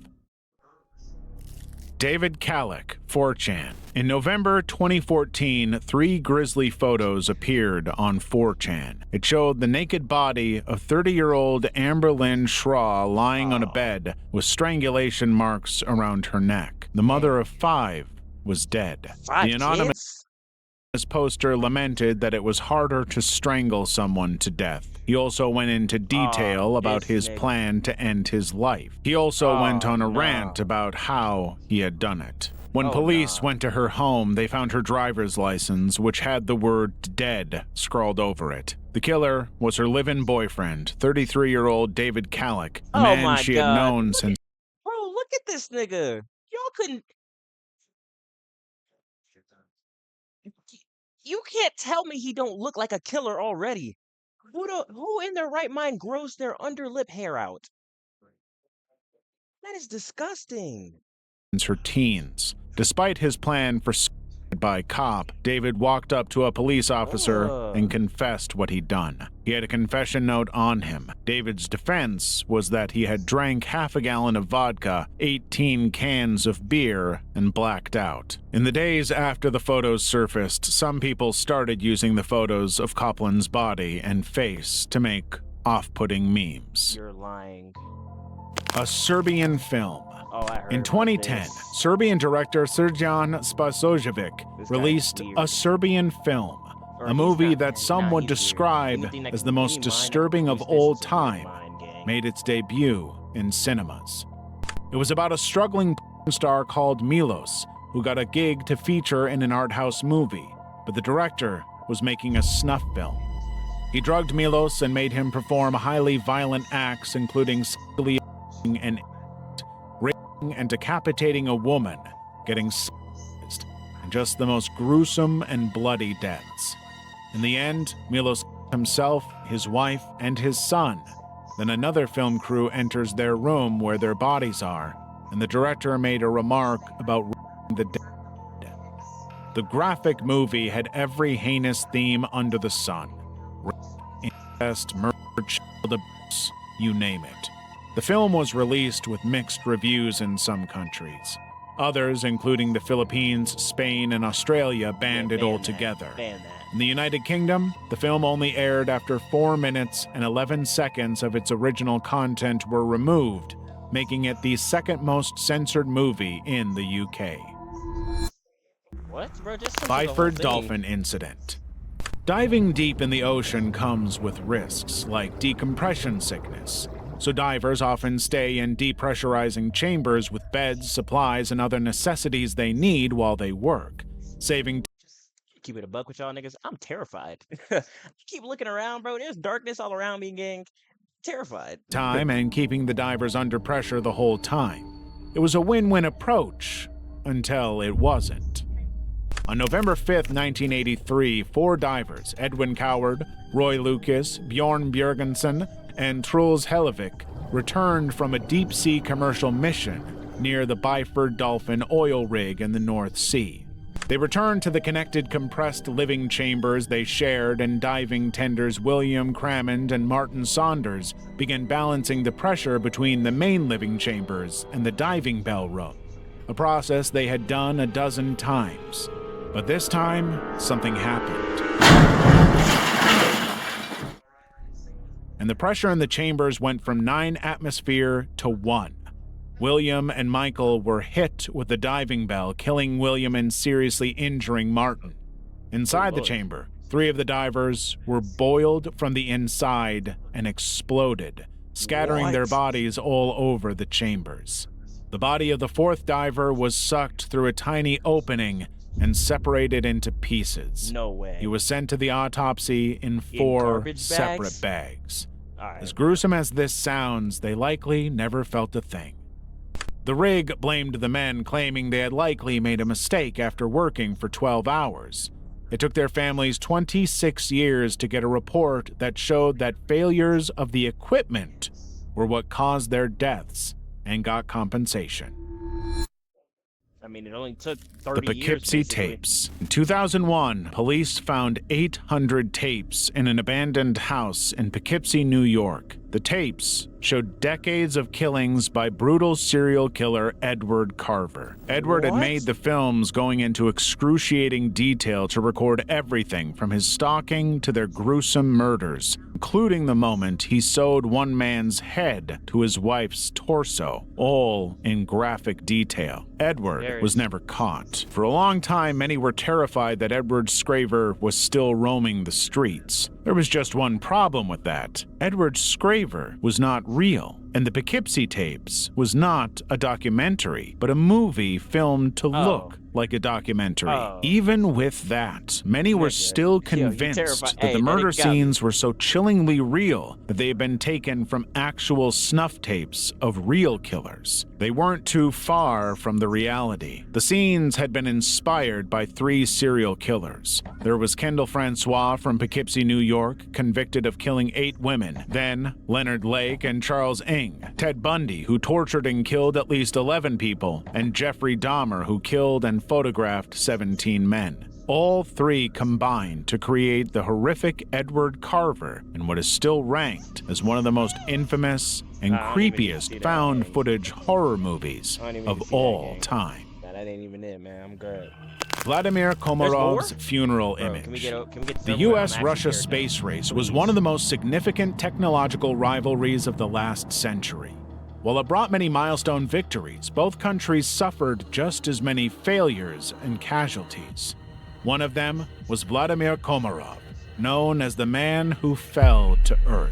David Kalleck, 4chan. In November 2014, 3 grisly photos appeared on 4chan. It showed the naked body of 30-year-old Amber Lynn Schraw lying on a bed with strangulation marks around her neck. The mother of 5 was dead. 5 The anonymous kids? poster lamented that it was harder to strangle someone to death. He also went into detail about his plan to end his life. He also went on a rant about how he had done it. When police went to her home, they found her driver's license, which had the word dead scrawled over it. The killer was her live-in boyfriend, 33-year-old David Kalleck, a man she had known since... Bro, look at this nigga. Y'all couldn't... You can't tell me he don't look like a killer already. Who in their right mind grows their underlip hair out? That is disgusting. her teens. Despite his plan for suicide by cop, David walked up to a police officer and confessed what he'd done. He had a confession note on him. David's defense was that he had drank half a gallon of vodka, 18 cans of beer, and blacked out. In the days after the photos surfaced, some people started using the photos of Copland's body and face to make off-putting memes. You're lying. A Serbian film. Oh, I heard In 2010, Serbian director Srđan Spasojevic released a Serbian film, a movie that some would describe as the most disturbing of all time, made its debut in cinemas. It was about a struggling porn star called Milos, who got a gig to feature in an art house movie, but the director was making a snuff film. He drugged Milos and made him perform highly violent acts, including sexually and raping and decapitating a woman, getting sliced, and just the most gruesome and bloody deaths. In the end, Milos himself, his wife, and his son. Then another film crew enters their room where their bodies are, and the director made a remark about the dead. The graphic movie had every heinous theme under the sun. Rape, incest, murder, child abuse, you name it. The film was released with mixed reviews in some countries. Others, including the Philippines, Spain, and Australia, banned it altogether. In the United Kingdom, the film only aired after 4 minutes and 11 seconds of its original content were removed, making it the second most censored movie in the UK. What, bro? Just Byford Dolphin Incident. Diving deep in the ocean comes with risks like decompression sickness. So divers often stay in depressurizing chambers with beds, supplies, and other necessities they need while they work, saving... Keep it a buck with y'all niggas. I'm terrified. Keep looking around, bro. There's darkness all around me, gang. Terrified. Time and keeping the divers under pressure the whole time. It was a win-win approach until it wasn't. On November 5th, 1983, 4 divers, Edwin Coward, Roy Lucas, Bjorn Bjørgensen, and Truls Hellevik, returned from a deep-sea commercial mission near the Byford Dolphin oil rig in the North Sea. They returned to the connected compressed living chambers they shared, and diving tenders William Crammond and Martin Saunders began balancing the pressure between the main living chambers and the diving bell room, a process they had done a dozen times. But this time, something happened. And the pressure in the chambers went from 9 atmosphere to 1. William and Michael were hit with the diving bell, killing William and seriously injuring Martin. Inside the chamber, 3 of the divers were boiled from the inside and exploded, scattering their bodies all over the chambers. The body of the 4th diver was sucked through a tiny opening and separated into pieces. No way. He was sent to the autopsy in 4 separate bags. As gruesome as this sounds, they likely never felt a thing. The rig blamed the men, claiming they had likely made a mistake after working for 12 hours. It took their families 26 years to get a report that showed that failures of the equipment were what caused their deaths and got compensation. I mean, it only took 30 The years. Poughkeepsie basically. tapes. In 2001, police found 800 tapes in an abandoned house in Poughkeepsie, New York. The tapes showed decades of killings by brutal serial killer Edward Carver. Edward had made the films going into excruciating detail to record everything from his stalking to their gruesome murders, including the moment he sewed one man's head to his wife's torso, all in graphic detail. Edward was never caught. For a long time, many were terrified that Edward Scraver was still roaming the streets. There was just one problem with that. Edward Scraver was not real, and the Poughkeepsie tapes was not a documentary, but a movie filmed to look like a documentary. Even with that, many were still convinced that the murder scenes were so chillingly real that they had been taken from actual snuff tapes of real killers. They weren't too far from the reality. The scenes had been inspired by 3 serial killers. There was Kendall Francois from Poughkeepsie, New York, convicted of killing 8 women. Then Leonard Lake and Charles Ng. Ted Bundy, who tortured and killed at least 11 people, and Jeffrey Dahmer, who killed and photographed 17 men. All 3 combined to create the horrific Edward Carver in what is still ranked as one of the most infamous and creepiest found footage horror movies of all time. That ain't even it, man. I'm good. Vladimir Komarov's funeral image. The US-Russia space race was one of the most significant technological rivalries of the last century. While it brought many milestone victories, both countries suffered just as many failures and casualties. One of them was Vladimir Komarov, known as the man who fell to Earth.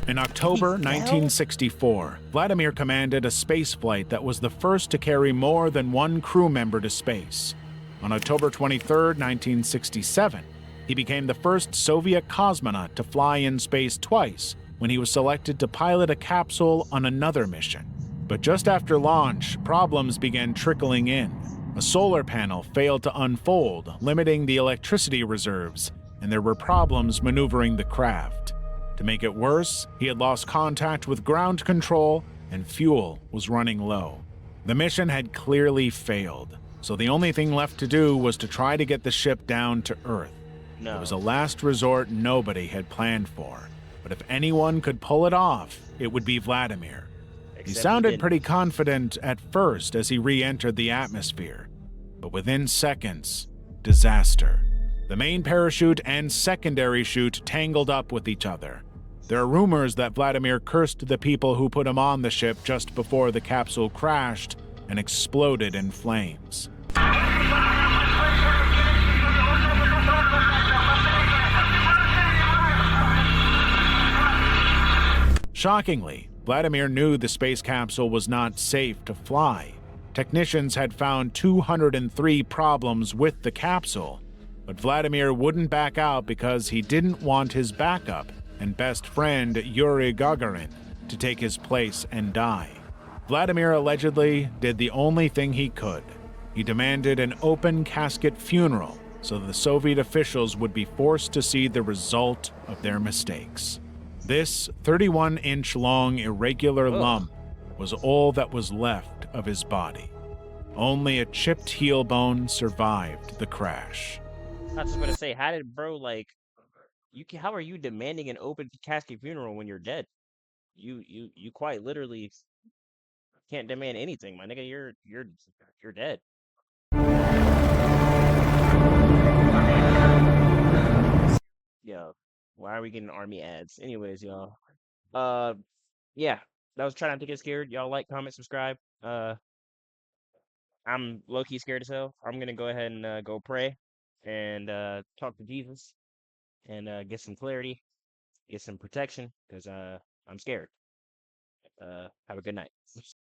In October 1964, Vladimir commanded a spaceflight that was the first to carry more than 1 crew member to space. On October 23, 1967, he became the first Soviet cosmonaut to fly in space twice when he was selected to pilot a capsule on another mission. But just after launch, problems began trickling in. A solar panel failed to unfold, limiting the electricity reserves, and there were problems maneuvering the craft. To make it worse, he had lost contact with ground control and fuel was running low. The mission had clearly failed, so the only thing left to do was to try to get the ship down to Earth. It was a last resort nobody had planned for, but if anyone could pull it off, it would be Vladimir. He sounded pretty confident at first as he re-entered the atmosphere, but within seconds, disaster. The main parachute and secondary chute tangled up with each other. There are rumors that Vladimir cursed the people who put him on the ship just before the capsule crashed and exploded in flames. Shockingly, Vladimir knew the space capsule was not safe to fly. Technicians had found 203 problems with the capsule, but Vladimir wouldn't back out because he didn't want his backup and best friend Yuri Gagarin to take his place and die. Vladimir allegedly did the only thing he could. He demanded an open casket funeral so the Soviet officials would be forced to see the result of their mistakes. This 31-inch long irregular lump was all that was left of his body. Only a chipped heel bone survived the crash. I was just gonna say, how did bro like how are you demanding an open casket funeral when you're dead? You quite literally can't demand anything, my nigga. You're dead. Yo, why are we getting army ads? Anyways, y'all. Yeah, that was trying not to get scared. Y'all like, comment, subscribe. I'm low key scared as hell. I'm gonna go ahead and go pray and talk to Jesus and get some clarity, get some protection, because I'm scared. Have a good night.